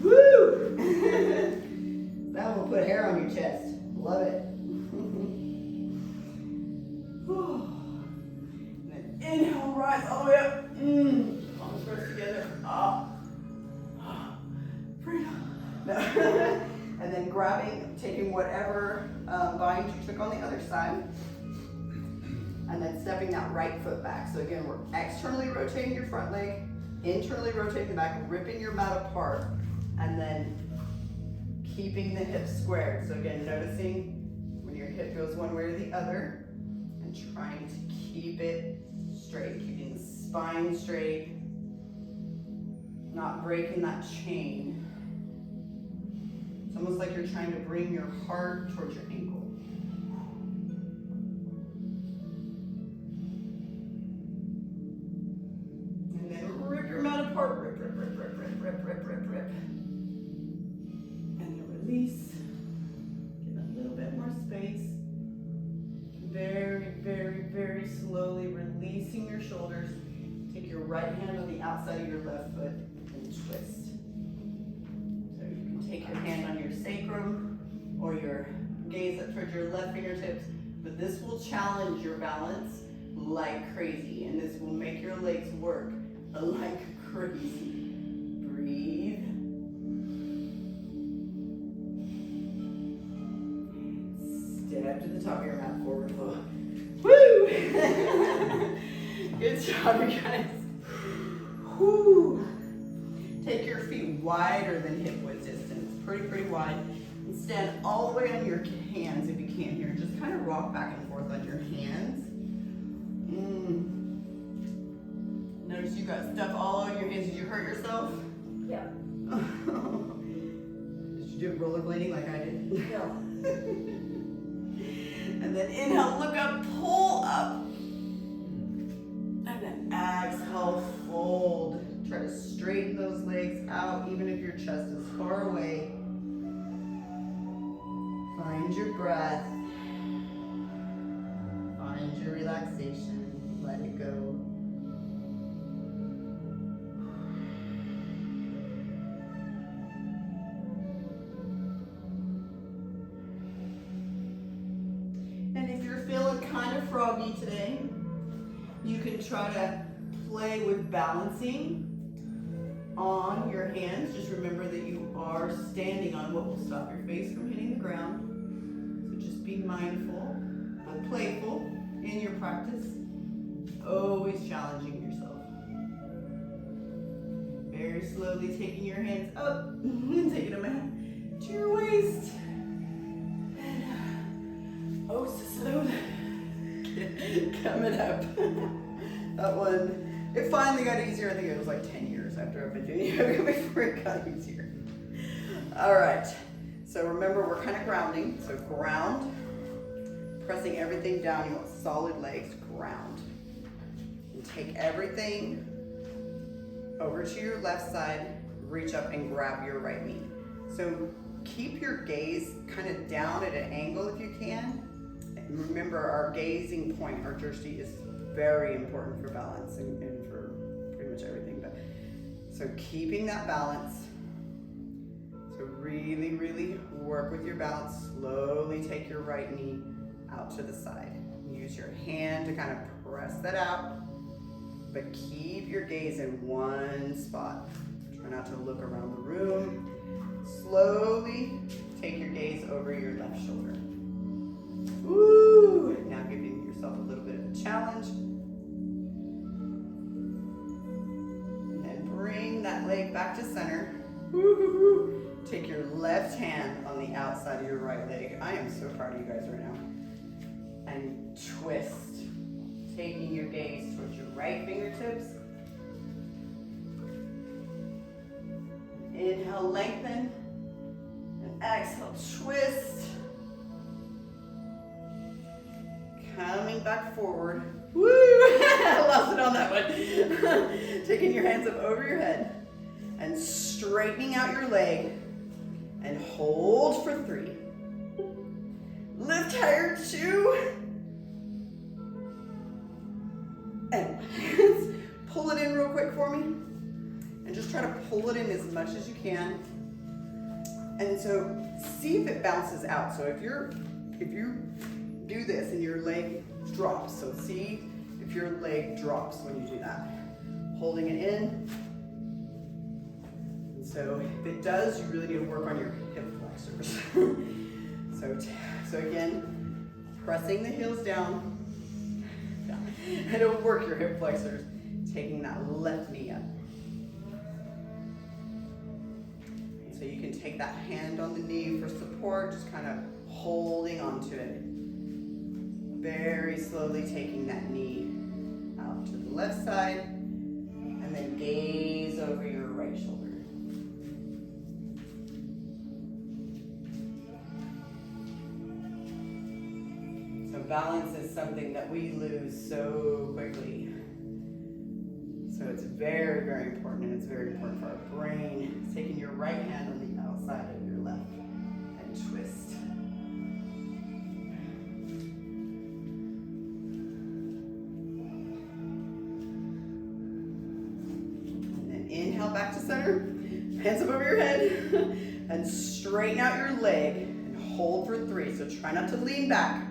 Woo! That will put hair on your chest. Love it. And then inhale, rise all the way up. Palms press together. Up. Freedom. No. And then taking whatever bind you took on the other side, and then stepping that right foot back. So again, we're externally rotating your front leg, internally rotating the back, ripping your mat apart, and then keeping the hips squared. So again, noticing when your hip goes one way or the other, and trying to keep it straight, keeping the spine straight, not breaking that chain. It's almost like you're trying to bring your heart towards your ankle. And then rip your mat apart. Rip, rip, rip, rip, rip, rip, rip, rip, rip. And then release. Get a little bit more space. Very, very, very slowly releasing your shoulders. Take your right hand on the outside of your left foot and twist. Take your hand on your sacrum or your gaze up towards your left fingertips, but this will challenge your balance like crazy, and this will make your legs work like crazy. Breathe. Step to the top of your mat, forward fold. Woo! Good job, you guys. Woo! Take your feet wider than hip width distance, pretty wide. And stand all the way on your hands if you can here. Just kind of rock back and forth on your hands. Notice you got stuff all over your hands. Did you hurt yourself? Yeah. Did you do rollerblading like I did? No. And then inhale, look up, pull up. And then exhale, fold. Try to straighten those legs out, even if your chest is far away. Find your breath. Find your relaxation. Let it go. And if you're feeling kind of froggy today, you can try to play with balancing on your hands. Just remember that you are standing on what will stop your face from hitting the ground. So just be mindful, but playful in your practice. Always challenging yourself. Very slowly taking your hands up and taking them to your waist. And oh, so slow. Coming up. That one, it finally got easier. I think it was like 10 years after I've been doing yoga before it got easier. All right, so remember we're kind of grounding. So ground, pressing everything down. You want solid legs, ground. And take everything over to your left side, reach up and grab your right knee. So keep your gaze kind of down at an angle if you can. And remember our gazing point, our drishti, is very important for balance and for pretty much everything. But so keeping that balance. So really work with your balance. Slowly take your right knee out to the side. Use your hand to kind of press that out, but keep your gaze in one spot. Try not to look around the room. Slowly take your gaze over your left shoulder. Woo! Now giving yourself a little bit of a challenge. And then bring that leg back to center. Woo-hoo-hoo. Take your left hand on the outside of your right leg. I am so proud of you guys right now. And twist. Taking your gaze towards your right fingertips. Inhale, lengthen. And exhale, twist. Coming back forward. Woo! I lost it on that one. Taking your hands up over your head and straightening out your leg and hold for 3. Lift higher, 2. And pull it in real quick for me. And just try to pull it in as much as you can. And so see if it bounces out. So if you do this and your leg drops, so see if your leg drops when you do that. Holding it in. And so if it does, you really need to work on your hip flexors. So again, pressing the heels down. And it'll work your hip flexors. Taking that left knee up. So you can take that hand on the knee for support, just kind of holding onto it. Very slowly taking that knee out to the left side, and then gaze over your right shoulder. So balance is something that we lose so quickly. So it's very important, and it's very important for our brain. It's taking your right hand on the outside of your left and twist. And then inhale back to center, hands up over your head, and straighten out your leg and hold for 3. So try not to lean back.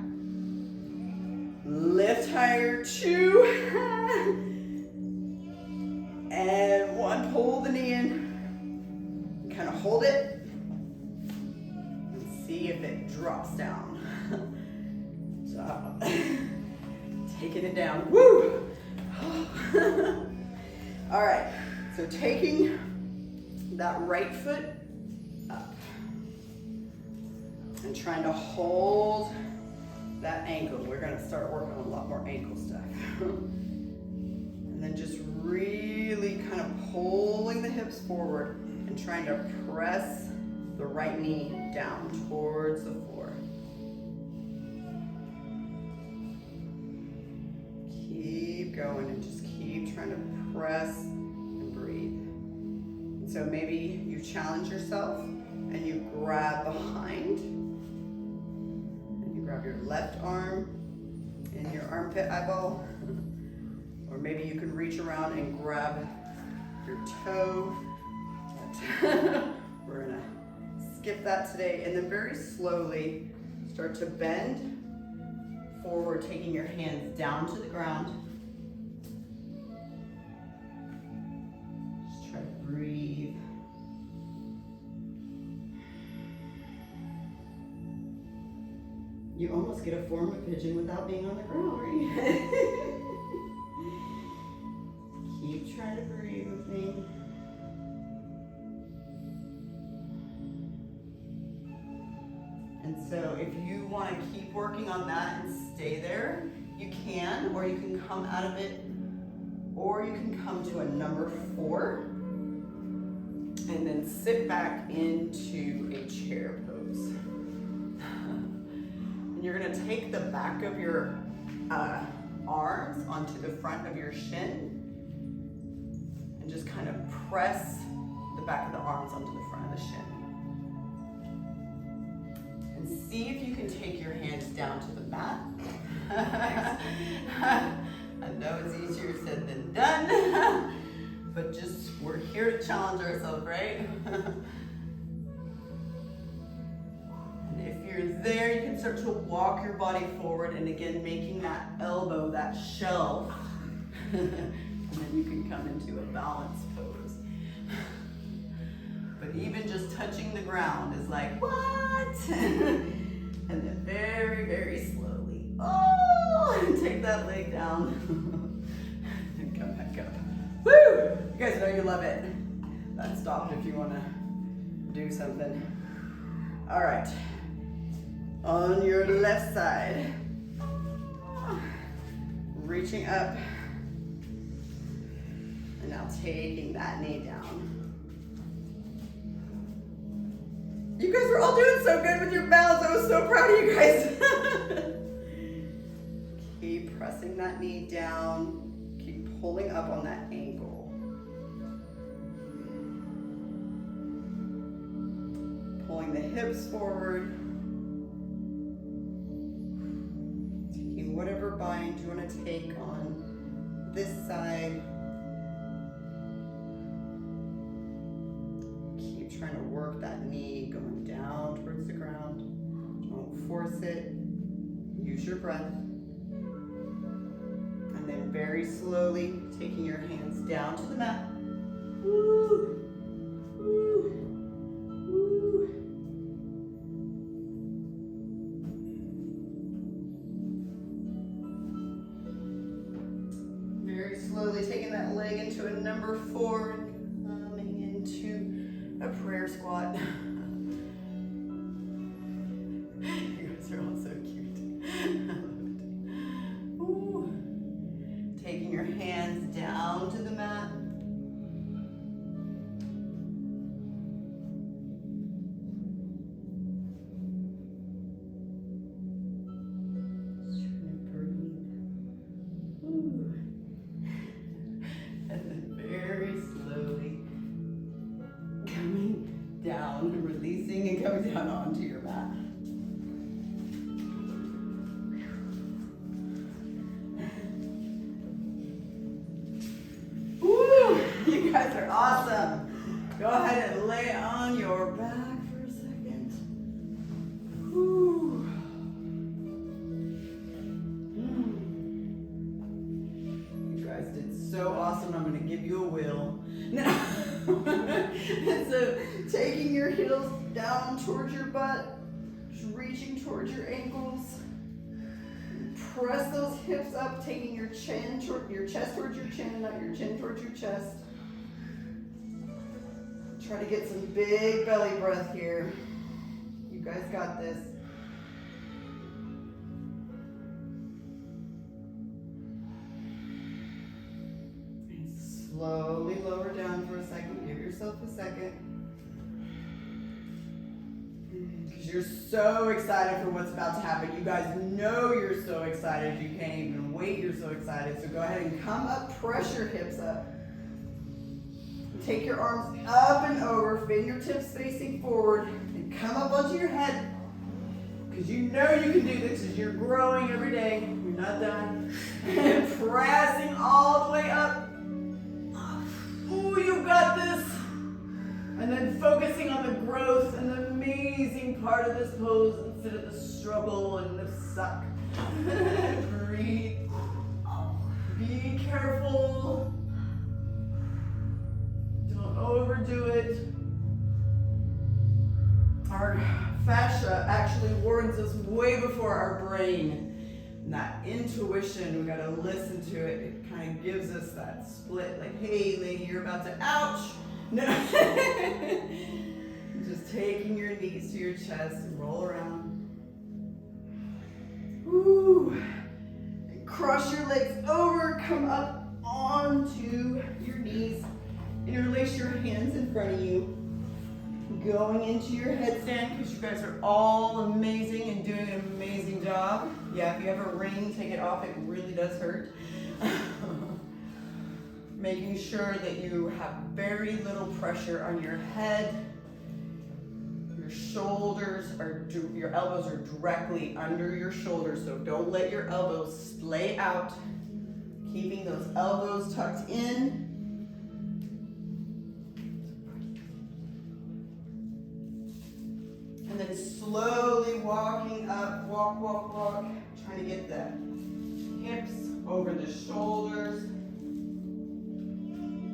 Lift higher, 2. And 1, pull the knee in, kind of hold it, and see if it drops down. So, taking it down, woo! All right, so taking that right foot up. And trying to hold that ankle. We're gonna start working on a lot more ankle stuff. And then just really kind of pulling the hips forward and trying to press the right knee down towards the floor. Keep going and just keep trying to press and breathe. And so maybe you challenge yourself and you grab behind and you grab your left arm in your armpit eyeball, or maybe you can reach around and grab your toe. We're gonna skip that today, and then very slowly start to bend forward, taking your hands down to the ground. Just try to breathe. You almost get a form of pigeon without being on the ground, right? Keep trying to breathe with me. And so if you want to keep working on that and stay there, you can, or you can come out of it, or you can come to a number 4 and then sit back into a chair pose. And you're going to take the back of your arms onto the front of your shin and just kind of press the back of the arms onto the front of the shin. And see if you can take your hands down to the mat. I know it's easier said than done, but just we're here to challenge ourselves, right? And if you're there, you can start to walk your body forward, and again, making that elbow, that shelf, and then you can come into a balance pose. But even just touching the ground is like, what? And then very, very slowly, oh, take that leg down and come back up. Woo! You guys know you love it. That stopped if you want to do something. All right. On your left side, reaching up, and now taking that knee down. You guys were all doing so good with your balance. I was so proud of you guys. Keep pressing that knee down. Keep pulling up on that ankle. Pulling the hips forward. Taking whatever bind you want to take on this side. Keep trying to work that knee going down towards the ground. Don't force it. Use your breath. And then very slowly taking your hands down to the mat. Woo, woo, woo. Very slowly taking that leg into a number 4, coming into a prayer squat. You guys are all so cute. Ooh. Taking your hands down to the mat. Just trying to breathe. Ooh. And then very slowly coming down, releasing and coming down onto your mat. You guys are awesome. Go ahead and lay on your back for a second. Whew. You guys did so awesome. I'm going to give you a wheel. Now, so taking your heels down towards your butt, just reaching towards your ankles. Press those hips up, taking your chin toward your chest towards your chin, not your chin towards your chest. Try to get some big belly breath here. You guys got this. And slowly lower down for a second. Give yourself a second. Because you're so excited for what's about to happen. You guys know you're so excited. You can't even wait. You're so excited. So go ahead and come up. Press your hips up. Take your arms up and over, fingertips facing forward, and come up onto your head. Because you know you can do this as you're growing every day. You're not done. And pressing all the way up. Ooh, you got this. And then focusing on the growth and the amazing part of this pose instead of the struggle and the suck. Breathe. Be careful. Don't overdo it. Our fascia actually warns us way before our brain. And that intuition, we gotta listen to it. It kind of gives us that split, like, hey lady, you're about to, ouch. No. Just taking your knees to your chest and roll around. Woo. And cross your legs over, come up onto your knees. Interlace your hands in front of you. Going into your headstand because you guys are all amazing and doing an amazing job. Yeah, if you have a ring, take it off. It really does hurt. Making sure that you have very little pressure on your head. Your shoulders are, your elbows are directly under your shoulders, so don't let your elbows splay out. Keeping those elbows tucked in. And then slowly walking up, walk, walk, walk. Trying to get the hips over the shoulders.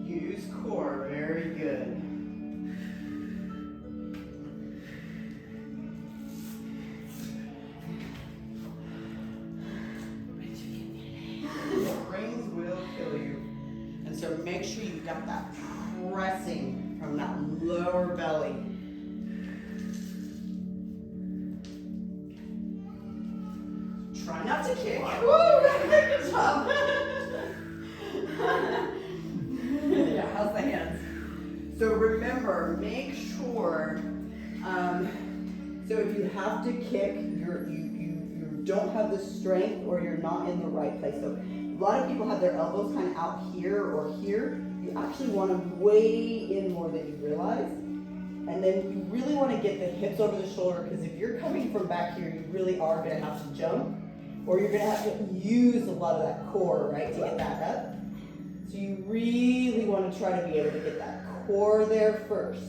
Use core, very good. Rings will kill you. And so make sure you got that pressing from that lower belly. Try not to kick. Woo, good job. Yeah, how's the hands? So remember, make sure, so if you have to kick, you don't have the strength or you're not in the right place. So a lot of people have their elbows kind of out here or here. You actually want to weigh in more than you realize. And then you really want to get the hips over the shoulder, because if you're coming from back here, you really are going to have to jump, or you're going to have to use a lot of that core, right, to get that up. So you really want to try to be able to get that core there first.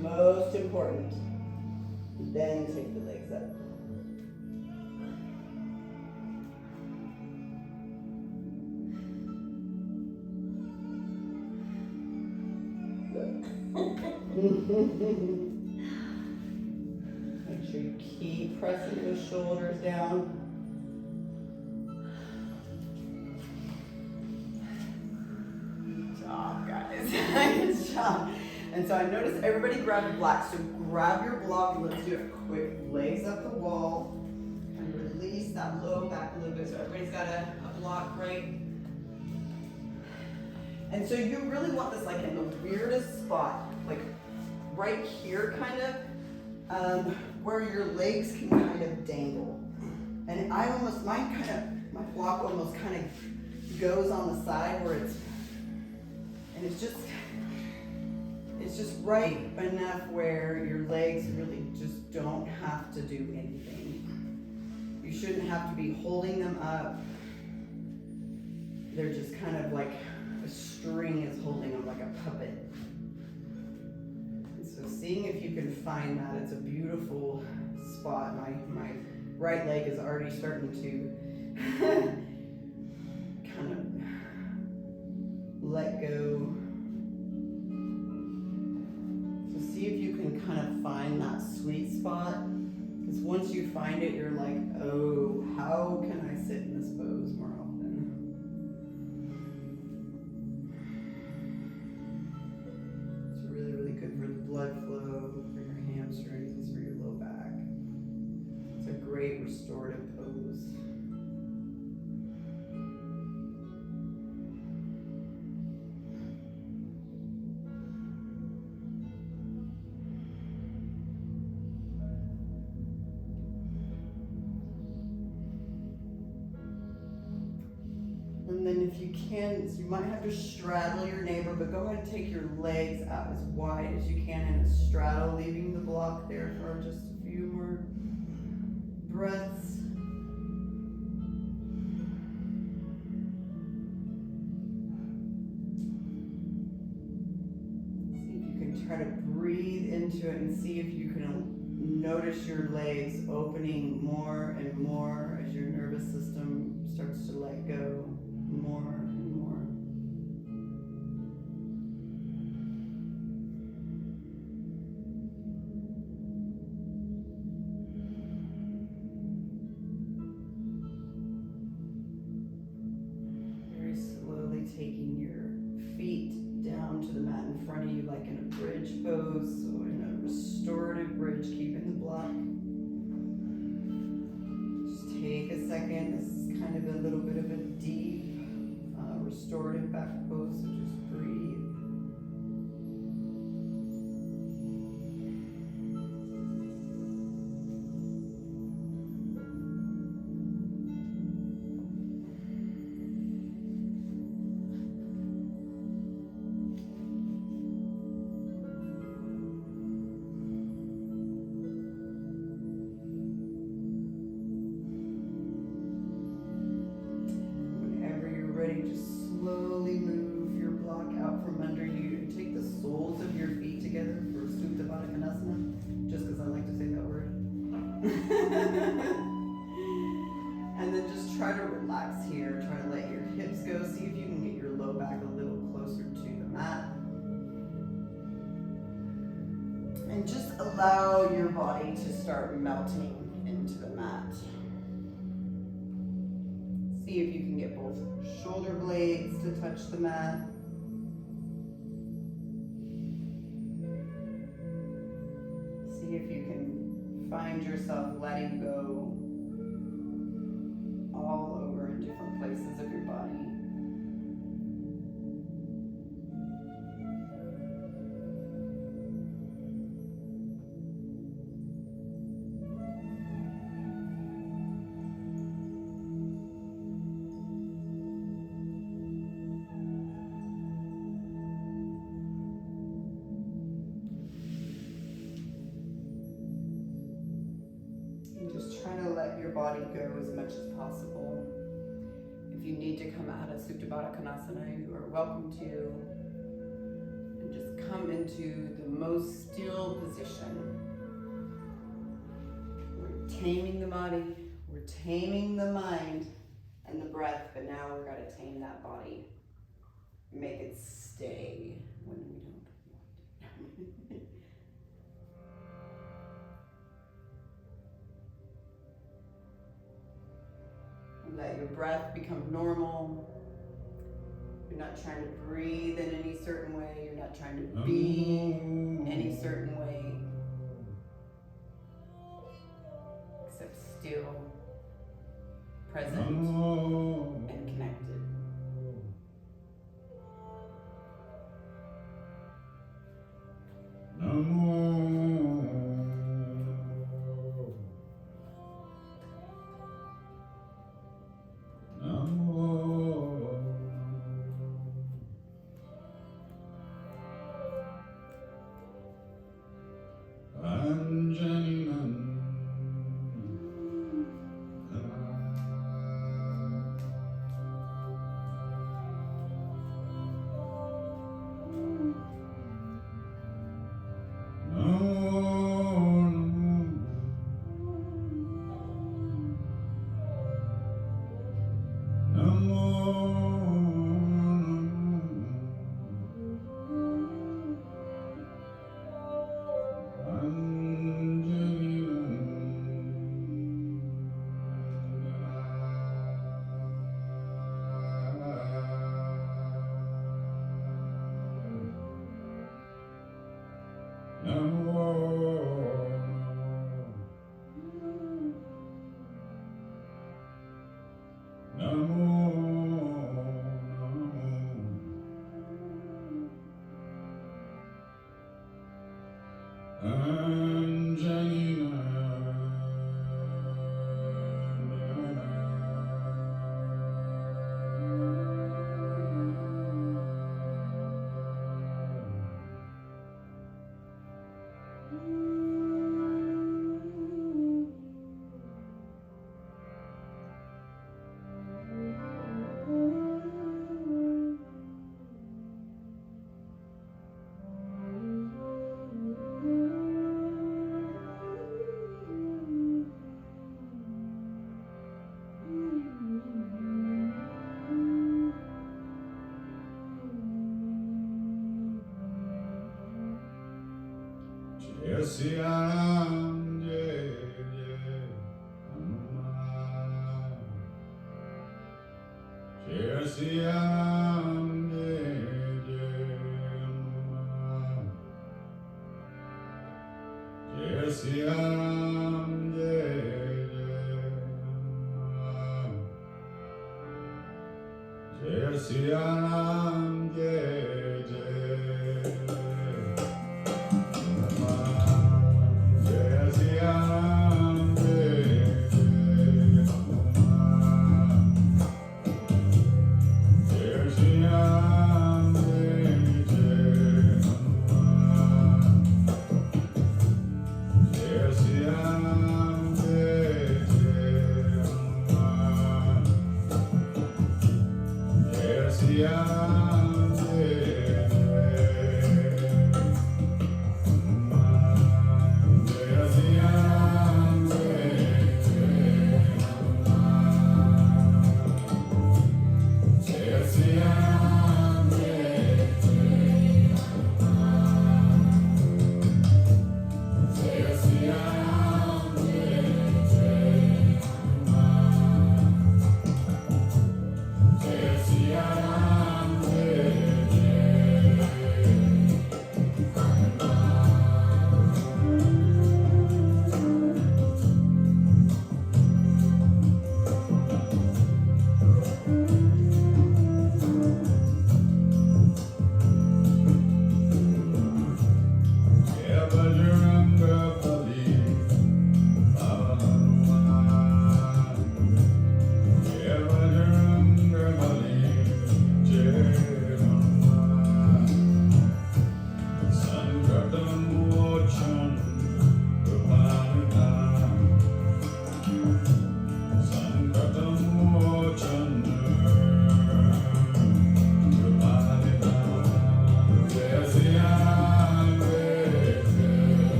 Most important. Then take the legs up. Make sure you keep pressing those shoulders down. Good job, guys. Good job. And so I noticed everybody grabbed a block. So grab your block and let's do it quick. Legs up the wall. And release that low back a little bit. So everybody's got a block, right? And so you really want this like in the weirdest spot, like right here kind of, where your legs can kind of dangle. And my block almost kind of goes on the side where it's just right enough where your legs really just don't have to do anything. You shouldn't have to be holding them up. They're just kind of like a string is holding them like a puppet. And so seeing if you can find that, it's a beautiful spot. My right leg is already starting to kind of let go. So see if you can kind of find that sweet spot. Because once you find it, you're like, oh, how can I sit in this pose more often? if you can, so you might have to straddle your neighbor, but go ahead and take your legs out as wide as you can in a straddle, leaving the block there for just a few more breaths. See if you can try to breathe into it and see if you can notice your legs opening more and more as your nervous system starts to let go more and more. Very slowly taking your feet down to the mat in front of you like in a bridge pose, so in a restorative bridge, keeping the block. Just take a second. This is kind of a little bit of a deep restorative back pose, so just breathe. Just slowly move your block out from under you and take the soles of your feet together for Supta Baddha Konasana, just because I like to say that word. And then just try to relax here. Try to let your hips go. See if you can get your low back a little closer to the mat. And just allow your body to start melting into the mat. See if you can get both shoulder blades to touch the mat. See if you can find yourself letting go all over in different places of your body. Let your body go as much as possible. If you need to come out of Supta Baddha Konasana, you are welcome to. And just come into the most still position. We're taming the body, we're taming the mind and the breath, but now we've got to tame that body. Make it stay when we don't want it. Let your breath become normal. You're not trying to breathe in any certain way. You're not trying to be any certain way. Except still, present, and connected.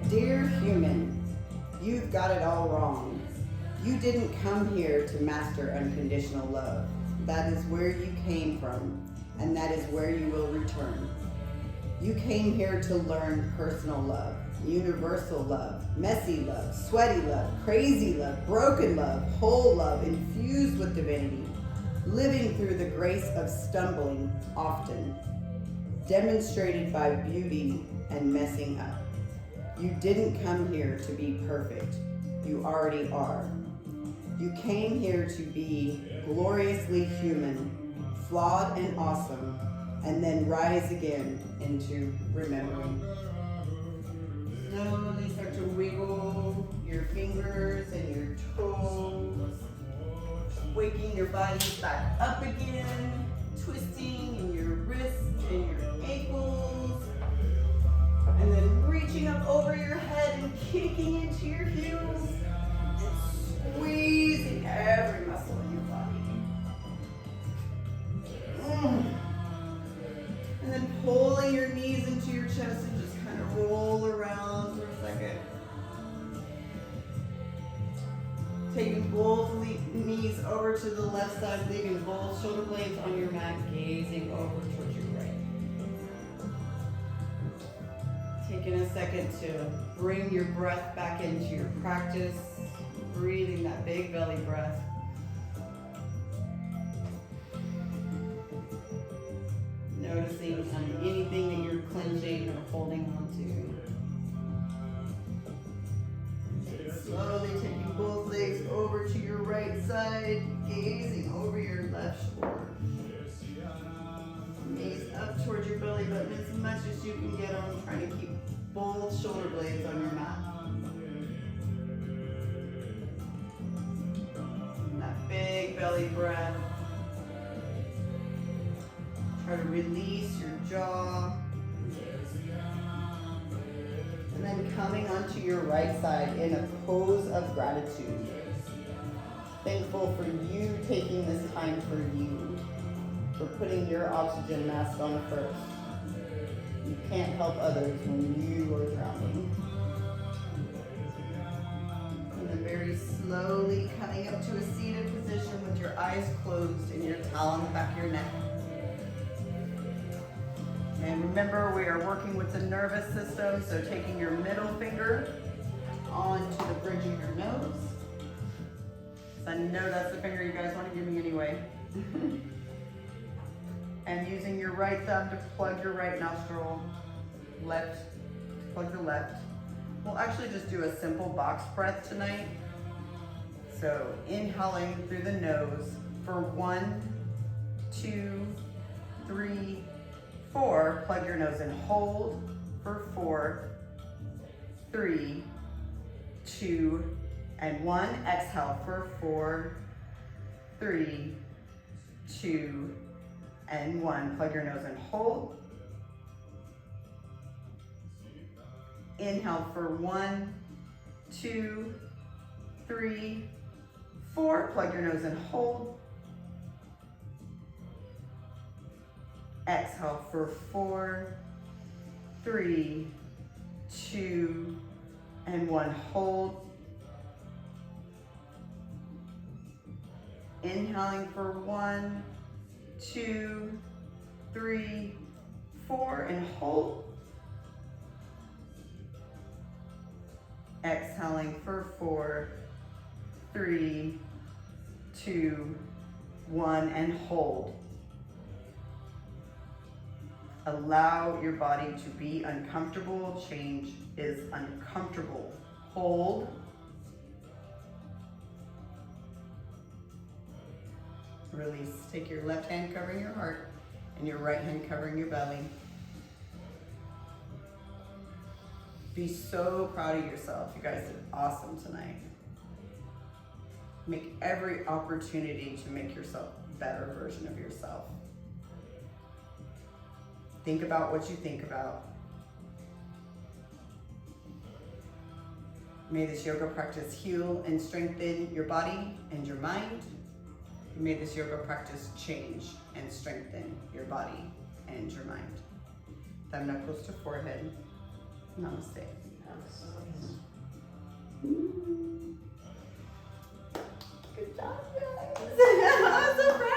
Dear human, you've got it all wrong. You didn't come here to master unconditional love. That is where you came from, and that is where you will return. You came here to learn personal love, universal love, messy love, sweaty love, crazy love, broken love, whole love, infused with divinity, living through the grace of stumbling often, demonstrated by beauty and messing up. You didn't come here to be perfect. You already are. You came here to be gloriously human, flawed and awesome, and then rise again into remembering. Slowly start to wiggle your fingers and your toes, waking your body back up again, twisting in your wrists and your ankles, and then reaching up over your head and kicking into your heels and squeezing every muscle in your body. And then pulling your knees into your chest and just kind of roll around for a second. Taking both knees over to the left side, leaving both shoulder blades on your mat, gazing over towards your right. Taking a second to bring your breath back into your practice, breathing that big belly breath. Noticing anything that you're clenching or holding on to. Slowly taking both legs over to your right side, gazing over your left shoulder. Gaze up towards your belly button as much as you can get on, trying to keep both shoulder blades on your mat. And that big belly breath. Try to release your jaw. And then coming onto your right side in a pose of gratitude. Thankful for you taking this time for you, for putting your oxygen mask on first. You can't help others when you are drowning. And then very slowly coming up to a seated position with your eyes closed and your towel on the back of your neck. And remember, we are working with the nervous system, so taking your middle finger onto the bridge of your nose. So I know that's the finger you guys want to give me anyway. And using your right thumb to plug your right nostril, left, plug the left. We'll actually just do a simple box breath tonight. So inhaling through the nose for 1, 2, 3, 4, plug your nose and hold for 4, 3, 2, and 1. Exhale for 4, 3, 2, and 1. Plug your nose and hold. Inhale for 1, 2, 3, 4. Plug your nose and hold. Exhale for 4, 3, 2, and 1. Hold. Inhaling for 1, 2, 3, 4, and hold. Exhaling for 4, 3, 2, 1, and hold. Allow your body to be uncomfortable. Change is uncomfortable. Hold. Release. Take your left hand covering your heart and your right hand covering your belly. Be so proud of yourself. You guys did awesome tonight. Make every opportunity to make yourself a better version of yourself. Think about what you think about. May this yoga practice heal and strengthen your body and your mind. May this yoga practice change and strengthen your body and your mind. Thumb knuckles to forehead. Namaste. Good job, guys.